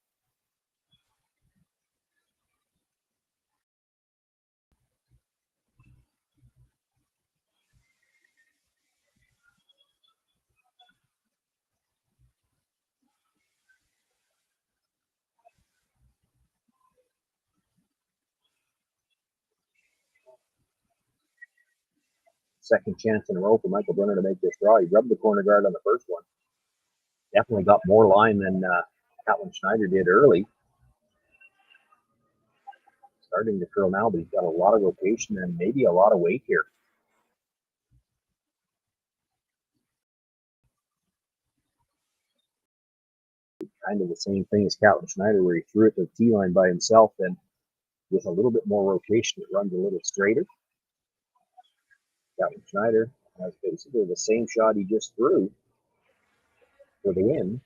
Second chance in a row for Michael Brunner to make this draw. He rubbed the corner guard on the first one. Definitely got more line than Catlin Schneider did early. Starting to curl now, but he's got a lot of rotation and maybe a lot of weight here. Kind of the same thing as Catlin Schneider, where he threw it to the tee line by himself, and with a little bit more rotation, it runs a little straighter. Catlin Schneider has basically the same shot he just threw for the win.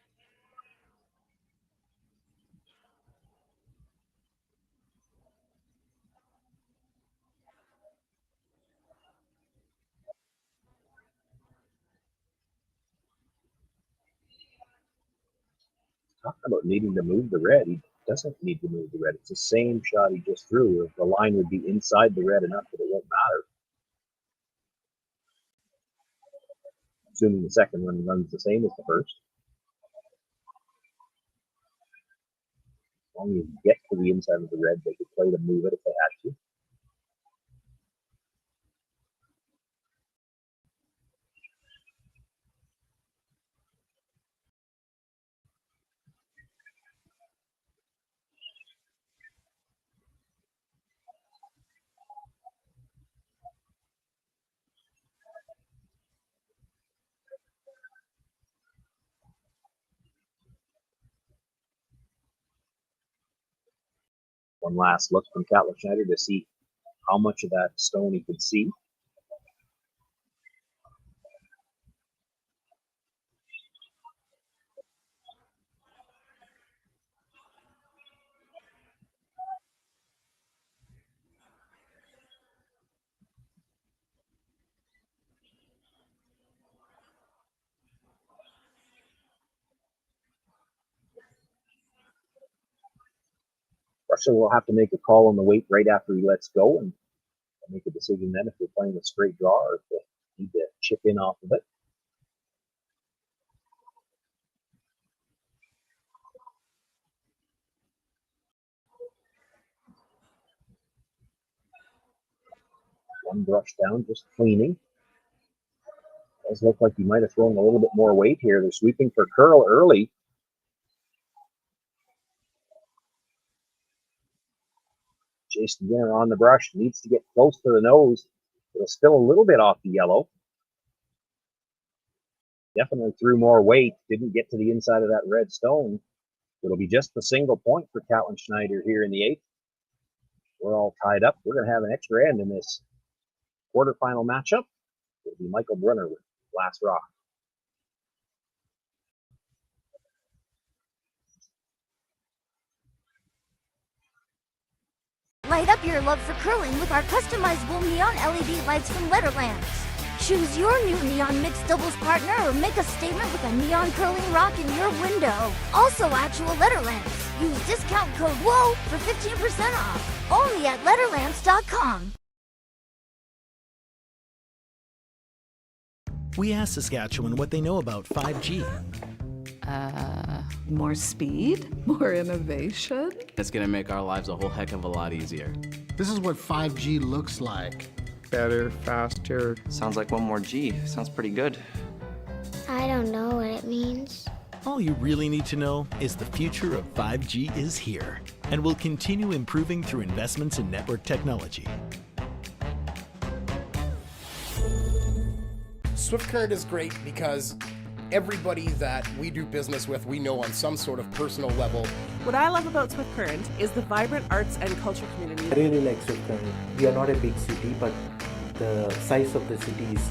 Talking about needing to move the red, he doesn't need to move the red. It's the same shot he just threw. The line would be inside the red enough that it won't matter. Assuming the second one runs the same as the first. As long as you get to the inside of the red, they could play to move it if they had to. One last look from Catlin Schneider to see how much of that stone he could see. Russell will have to make a call on the weight right after he lets go and make a decision then if they're playing a straight draw or if they need to chip in off of it. One brush down, just cleaning. Does look like he might have thrown a little bit more weight here. They're sweeping for curl early. Jason Ginner on the brush, needs to get close to the nose. It'll spill a little bit off the yellow. Definitely threw more weight, didn't get to the inside of that red stone. It'll be just the single point for Catlin Schneider here in the 8th. We're all tied up. We're going to have an extra end in this quarterfinal matchup. It'll be Michael Brunner with last rock.
Light up your love for curling with our customizable neon LED lights from Letterlands. Choose your new neon mixed doubles partner or make a statement with a neon curling rock in your window. Also actual Letterlands. Use discount code WHOA for 15% off. Only at Letterlands.com.
We asked Saskatchewan what they know about 5G.
More speed, more innovation.
It's gonna make our lives a whole heck of a lot easier.
This is what 5G looks like.
Better, faster. Sounds like one more G. Sounds pretty good.
I don't know what it means.
All you really need to know is the future of 5G is here and will continue improving through investments in network technology.
Swift Current is great because everybody that we do business with, we know on some sort of personal level.
What I love about Swift Current is the vibrant arts and culture community.
I really like Swift Current. We are not a big city, but the size of the city is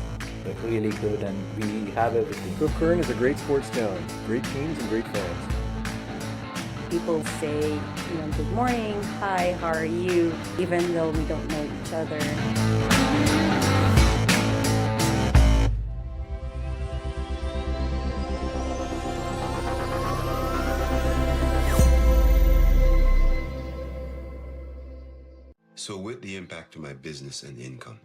really good and we have everything.
Swift Current is a great sports town, great teams and great fans.
People say, good morning, hi, how are you, even though we don't know each other.
So with the impact to my business and income,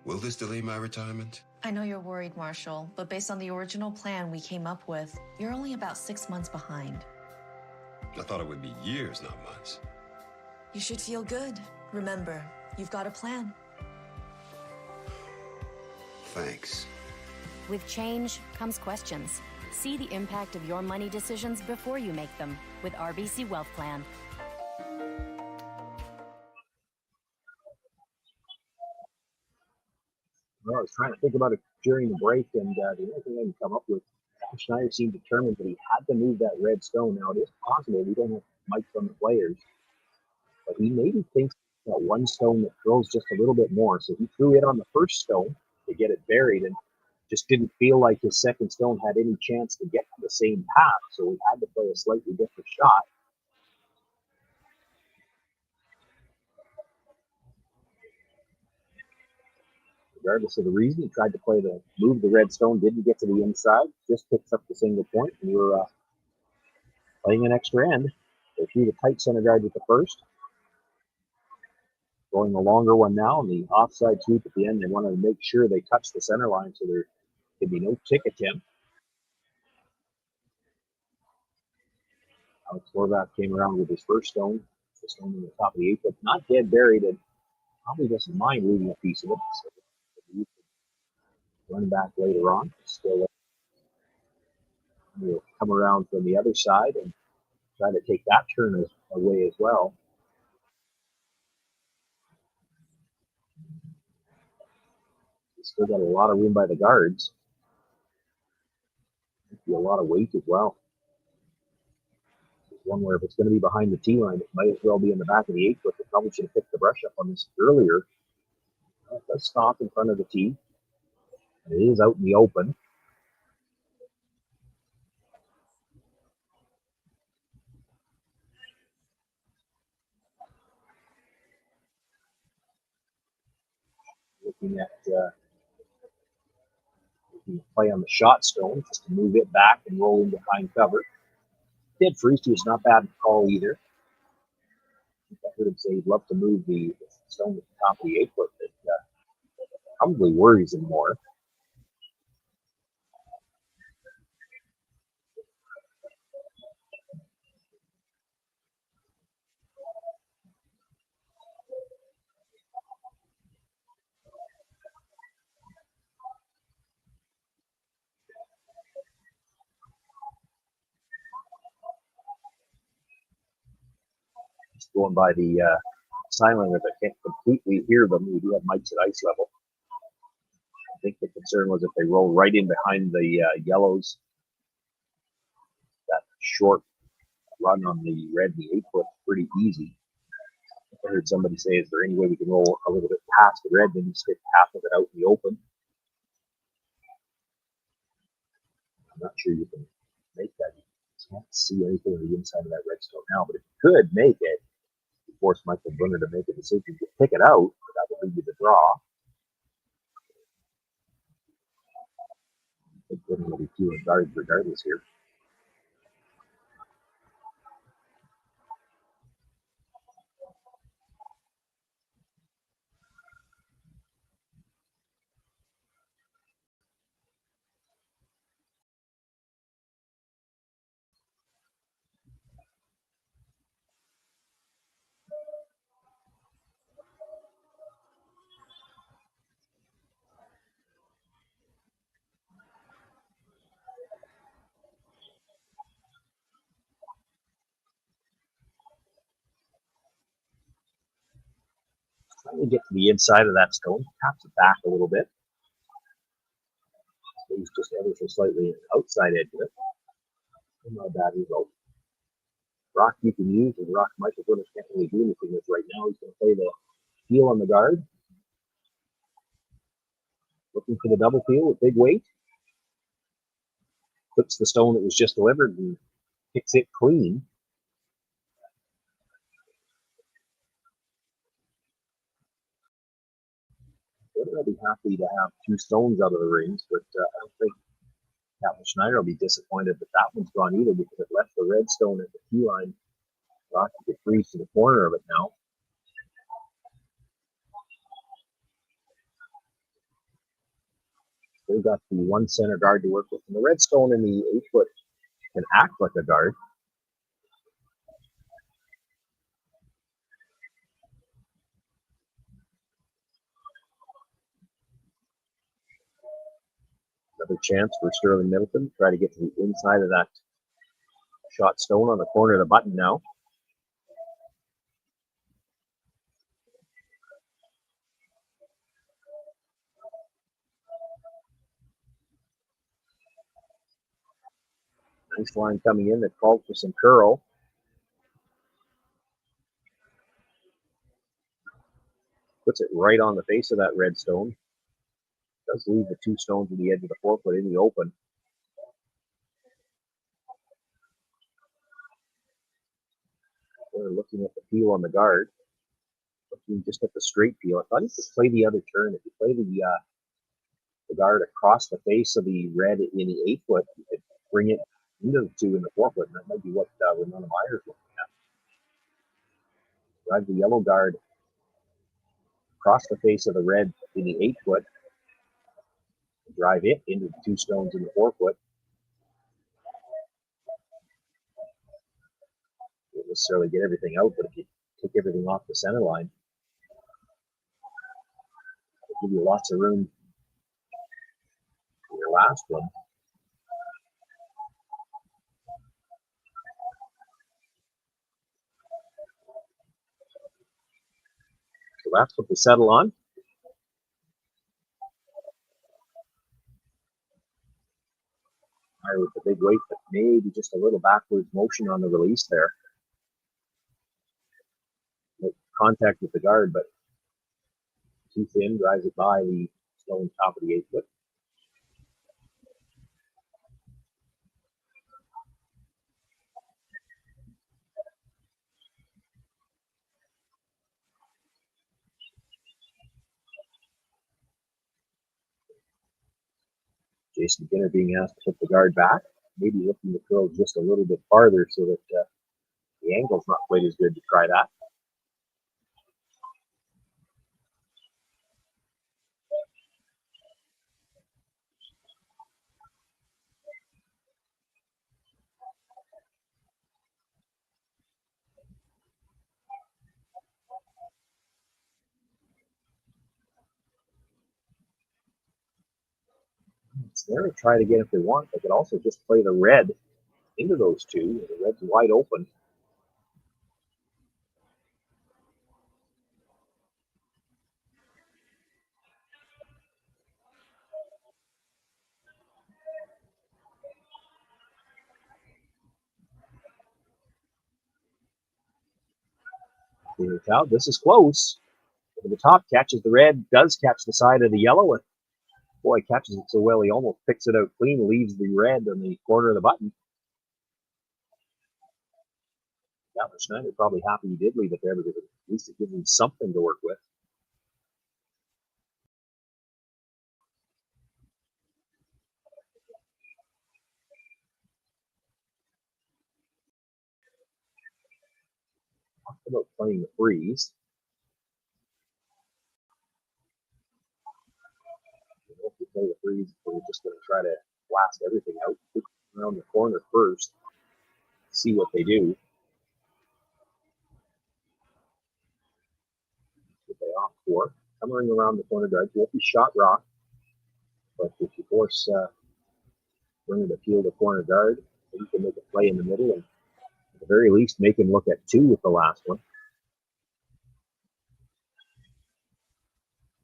will this delay my retirement?
I know you're worried, Marshall, but based on the original plan we came up with, you're only about 6 months behind.
I thought it would be years, not months.
You should feel good. Remember, you've got a plan.
Thanks.
With change comes questions. See the impact of your money decisions before you make them with RBC Wealth Plan.
Well, I was trying to think about it during the break, and the only thing I can come up with, Schneider seemed determined that he had to move that red stone. Now, it is possible we don't have mics on the players, but he maybe thinks that one stone that throws just a little bit more. So he threw it on the first stone to get it buried and just didn't feel like his second stone had any chance to get to the same path. So we had to play a slightly different shot. Regardless of the reason, he tried to move the red stone, didn't get to the inside, just picks up the single point, and we're playing an extra end. They threw the tight center guard with the first. Going the longer one now, and the offside sweep at the end, they wanted to make sure they touched the center line so there could be no tick attempt. Alex Horvath came around with his first stone, the stone in the top of the 8th, but not dead buried, and probably doesn't mind losing a piece of it. So run back later on. Still will come around from the other side and try to take that turn away as well. He's still got a lot of room by the guards. Be a lot of weight as well. There's one where if it's going to be behind the tee line, it might as well be in the back of the 8th, but they probably should have picked the brush up on this earlier. It does stop in front of the tee. It is out in the open. Looking at play on the shot stone just to move it back and roll in behind cover. Dead Freesty is not bad to call either. I heard him say he'd love to move the stone at the top of the 8th, but it probably worries him more. Going by the sign language, I can't completely hear them. We do have mics at ice level. I think the concern was if they roll right in behind the yellows, that short run on the red and the 8-foot pretty easy. I heard somebody say, is there any way we can roll a little bit past the red, then you stick half of it out in the open? I'm not sure you can make that. You can't see anything on the inside of that redstone now, but if you could make it, you force Michael Brunner to make a decision to pick it out, that would lead you to draw. I think Brunner will be feeling guards regardless here. Trying to get to the inside of that stone, taps it back a little bit. He's just ever so slightly on the outside edge of it. Not a bad result. Rock you can use, and rock Michael Brunner can't really do anything with right now. He's going to play the heel on the guard. Looking for the double peel with big weight. Puts the stone that was just delivered and picks it clean. I'll be happy to have 2 stones out of the rings, but I don't think Catlin Schneider will be disappointed that that one's gone either, because it left the red stone at the key line. Rock can freeze to the corner of it now. They've got the 1 center guard to work with, and the red stone in the 8-foot can act like a guard. Another chance for Sterling Middleton. Try to get to the inside of that shot stone on the corner of the button now. Nice line coming in that called for some curl. Puts it right on the face of that red stone. Does leave the 2 stones at the edge of the 4-foot in the open. We're looking at the peel on the guard. Looking just at the straight peel. I thought he could play the other turn. If you play the guard across the face of the red in the 8-foot, you could bring it into the 2 in the 4-foot, and that might be what Ramona Meyer's looking at. Drive the yellow guard across the face of the red in the 8-foot. Drive it into the 2 stones in the 4-foot. Won't necessarily get everything out, but if you take everything off the center line, it'll give you lots of room for your last one. So that's what they settle on. With the big weight, but maybe just a little backwards motion on the release there. Make contact with the guard, but too thin, drives it by the stone top of the 8-foot. Jason Ginner being asked to put the guard back, maybe looking to curl just a little bit farther so that the angle's not quite as good to try that. It's there to try to get, if they want, they could also just play the red into those 2. The red's wide open. Look out, this is close. Over the top, catches the red, does catch the side of the yellow. And boy, catches it so well, he almost picks it out clean, leaves the red on the corner of the button. Catlin Schneider probably happy he did leave it there because at least it gives him something to work with. Talk about playing the freeze. If you play the freeze, we're just going to try to blast everything out. Look around the corner first, see what they do. What they opt for. Coming around the corner guard, won't be shot rock, but if you force Brunner to peel the corner guard, you can make a play in the middle and at the very least make him look at 2 with the last one.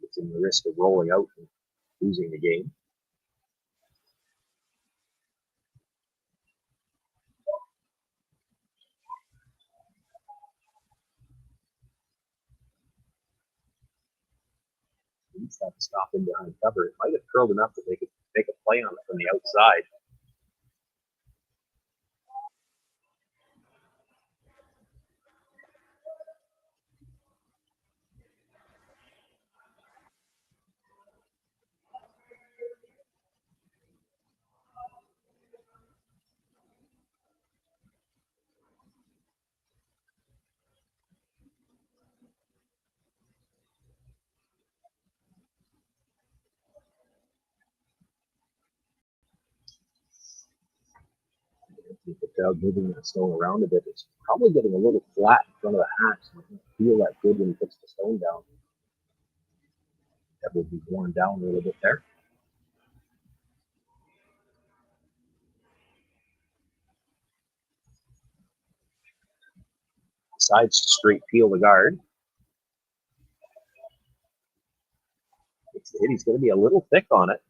It's in the risk of rolling out and losing the game. He needs to have to stop him behind cover. It might have curled enough that they could make a play on it from the outside. If the crowd moving that stone around a bit, it's probably getting a little flat in front of the hat, so it doesn't feel that good when he puts the stone down. That will be worn down a little bit there. Decides to straight peel the guard. It's the hit. He's going to be a little thick on it.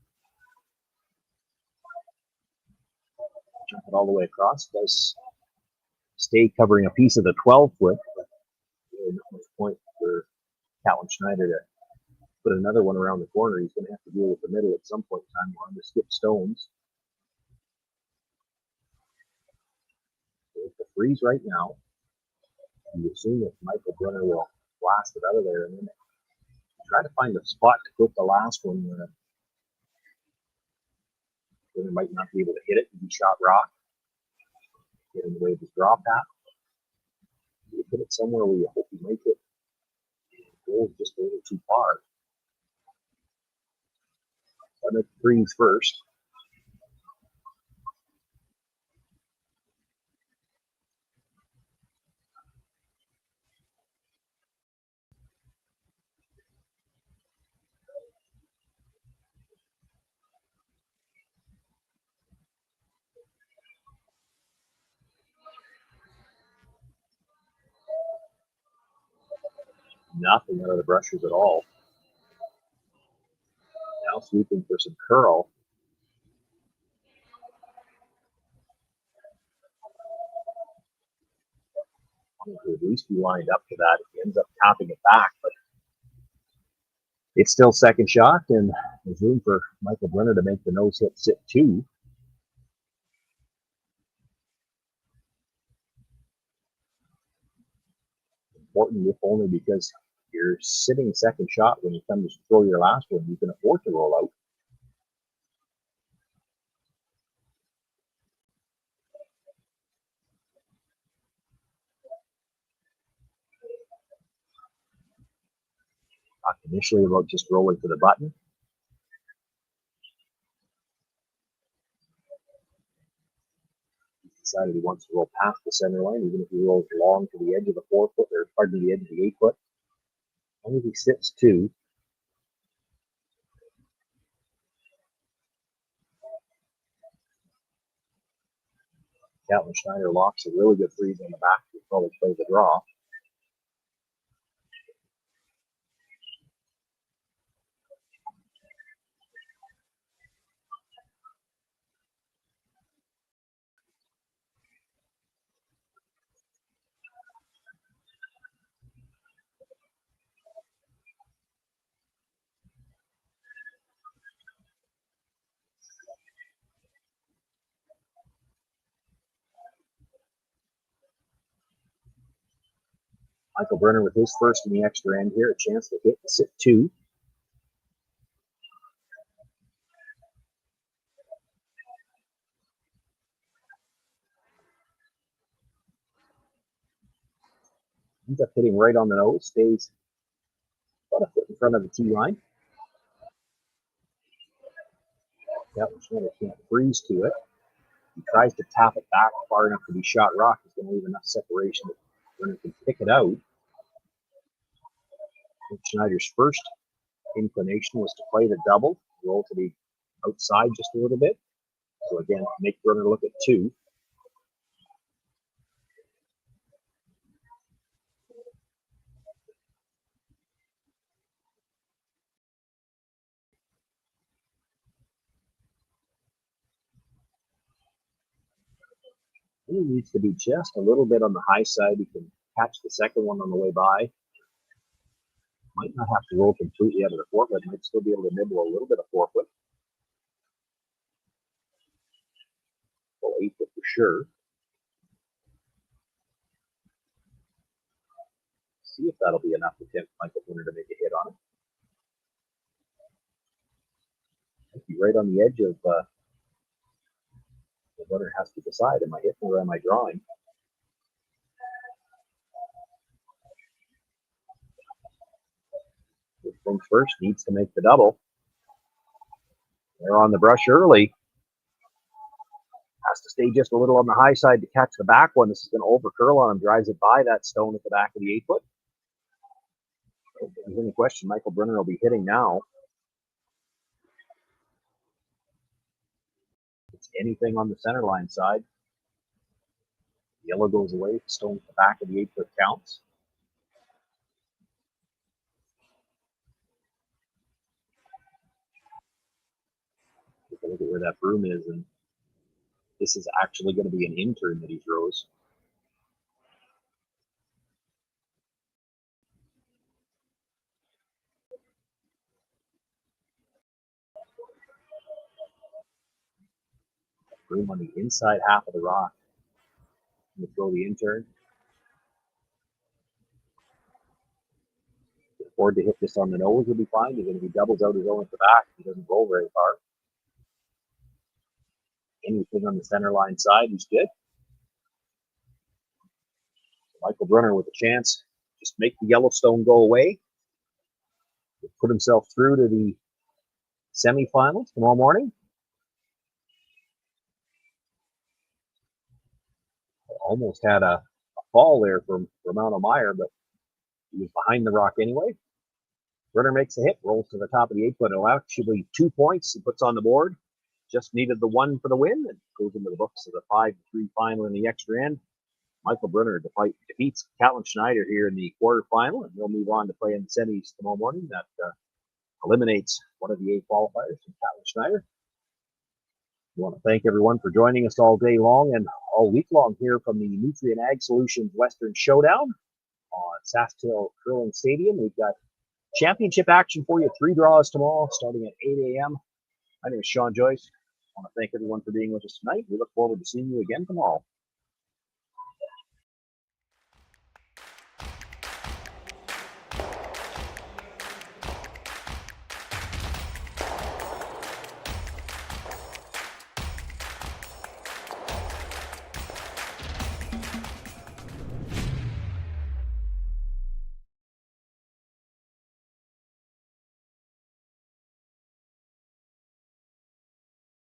Jump it all the way across. Does stay covering a piece of the 12-foot, but really not much point for Catlin Schneider to put another one around the corner. He's going to have to deal with the middle at some point in time. We're on to skip stones. With the freeze right now, you assume that Michael Brunner will blast it out of there and then try to find a spot to put the last one where Brunner might not be able to hit it and be shot rock. Get in the way of his draw path. You put it somewhere where you hope you make it. Goes just a little too far. I'll make the freeze first. Nothing out of the brushes at all. Now sweeping for some curl. To at least be lined up for that. He ends up tapping it back, but it's still second shot, and there's room for Michael Brunner to make the nose hit sit 2. Important, if only because you're sitting second shot when you come to throw your last one. You can afford to roll out. Talked initially about just rolling to the button. He decided he wants to roll past the center line, even if he rolls long to the edge of the 4-foot, or pardon me, the edge of the 8-foot. Only if he sits 2. Catlin Schneider locks a really good freeze on the back. He'll probably play the draw. Michael Brunner with his first in the extra end here, a chance to hit the sit 2. Ends up hitting right on the nose, stays about a foot in front of the tee line. Catlin Schneider can't freeze to it. He tries to tap it back far enough to be shot rock. He's going to leave enough separation that Brunner can pick it out. Schneider's first inclination was to play the double, roll to the outside just a little bit. So again, make Brunner look at 2. He needs to be just a little bit on the high side. He can catch the second one on the way by. Might not have to roll completely out of the forefoot. Might still be able to nibble a little bit of forefoot. Well, 8 foot for sure. See if that'll be enough to tempt Michael Brunner to make a hit on it. Might be right on the edge of the Brunner has to decide, am I hitting or am I drawing? First things first, needs to make the double. They're on the brush early. Has to stay just a little on the high side to catch the back one. This is going to over curl on him. Drives it by that stone at the back of the 8 foot. If there's any question, Michael Brunner will be hitting now. It's anything on the center line side. Yellow goes away. Stone at the back of the 8 foot counts. Take a look at where that broom is, and this is actually going to be an in-turn that he throws. Broom on the inside half of the rock. You throw the in-turn. Can afford to hit this on the nose, will be fine. He's going to be doubles out his own at the back. He doesn't roll very far. Anything on the center line side, he's good. Michael Brunner with a chance, just make the Yellowstone go away. He'll put himself through to the semifinals tomorrow morning. Almost had a fall there from Romano Meyer, but he was behind the rock anyway. Brunner makes a hit, rolls to the top of the 8 foot. It'll actually 2 points he puts on the board. Just needed the 1 for the win and goes into the books of the 5-3 final in the extra end. Michael Brunner defeats Catlin Schneider here in the quarterfinal, and he'll move on to play in the semis tomorrow morning. That eliminates one of the 8 qualifiers from Catlin Schneider. We want to thank everyone for joining us all day long and all week long here from the Nutrien Ag Solutions Western Showdown on Saskatchewan Curling Stadium. We've got championship action for you. 3 draws tomorrow starting at 8 a.m. My name is Sean Joyce. I want to thank everyone for being with us tonight. We look forward to seeing you again tomorrow.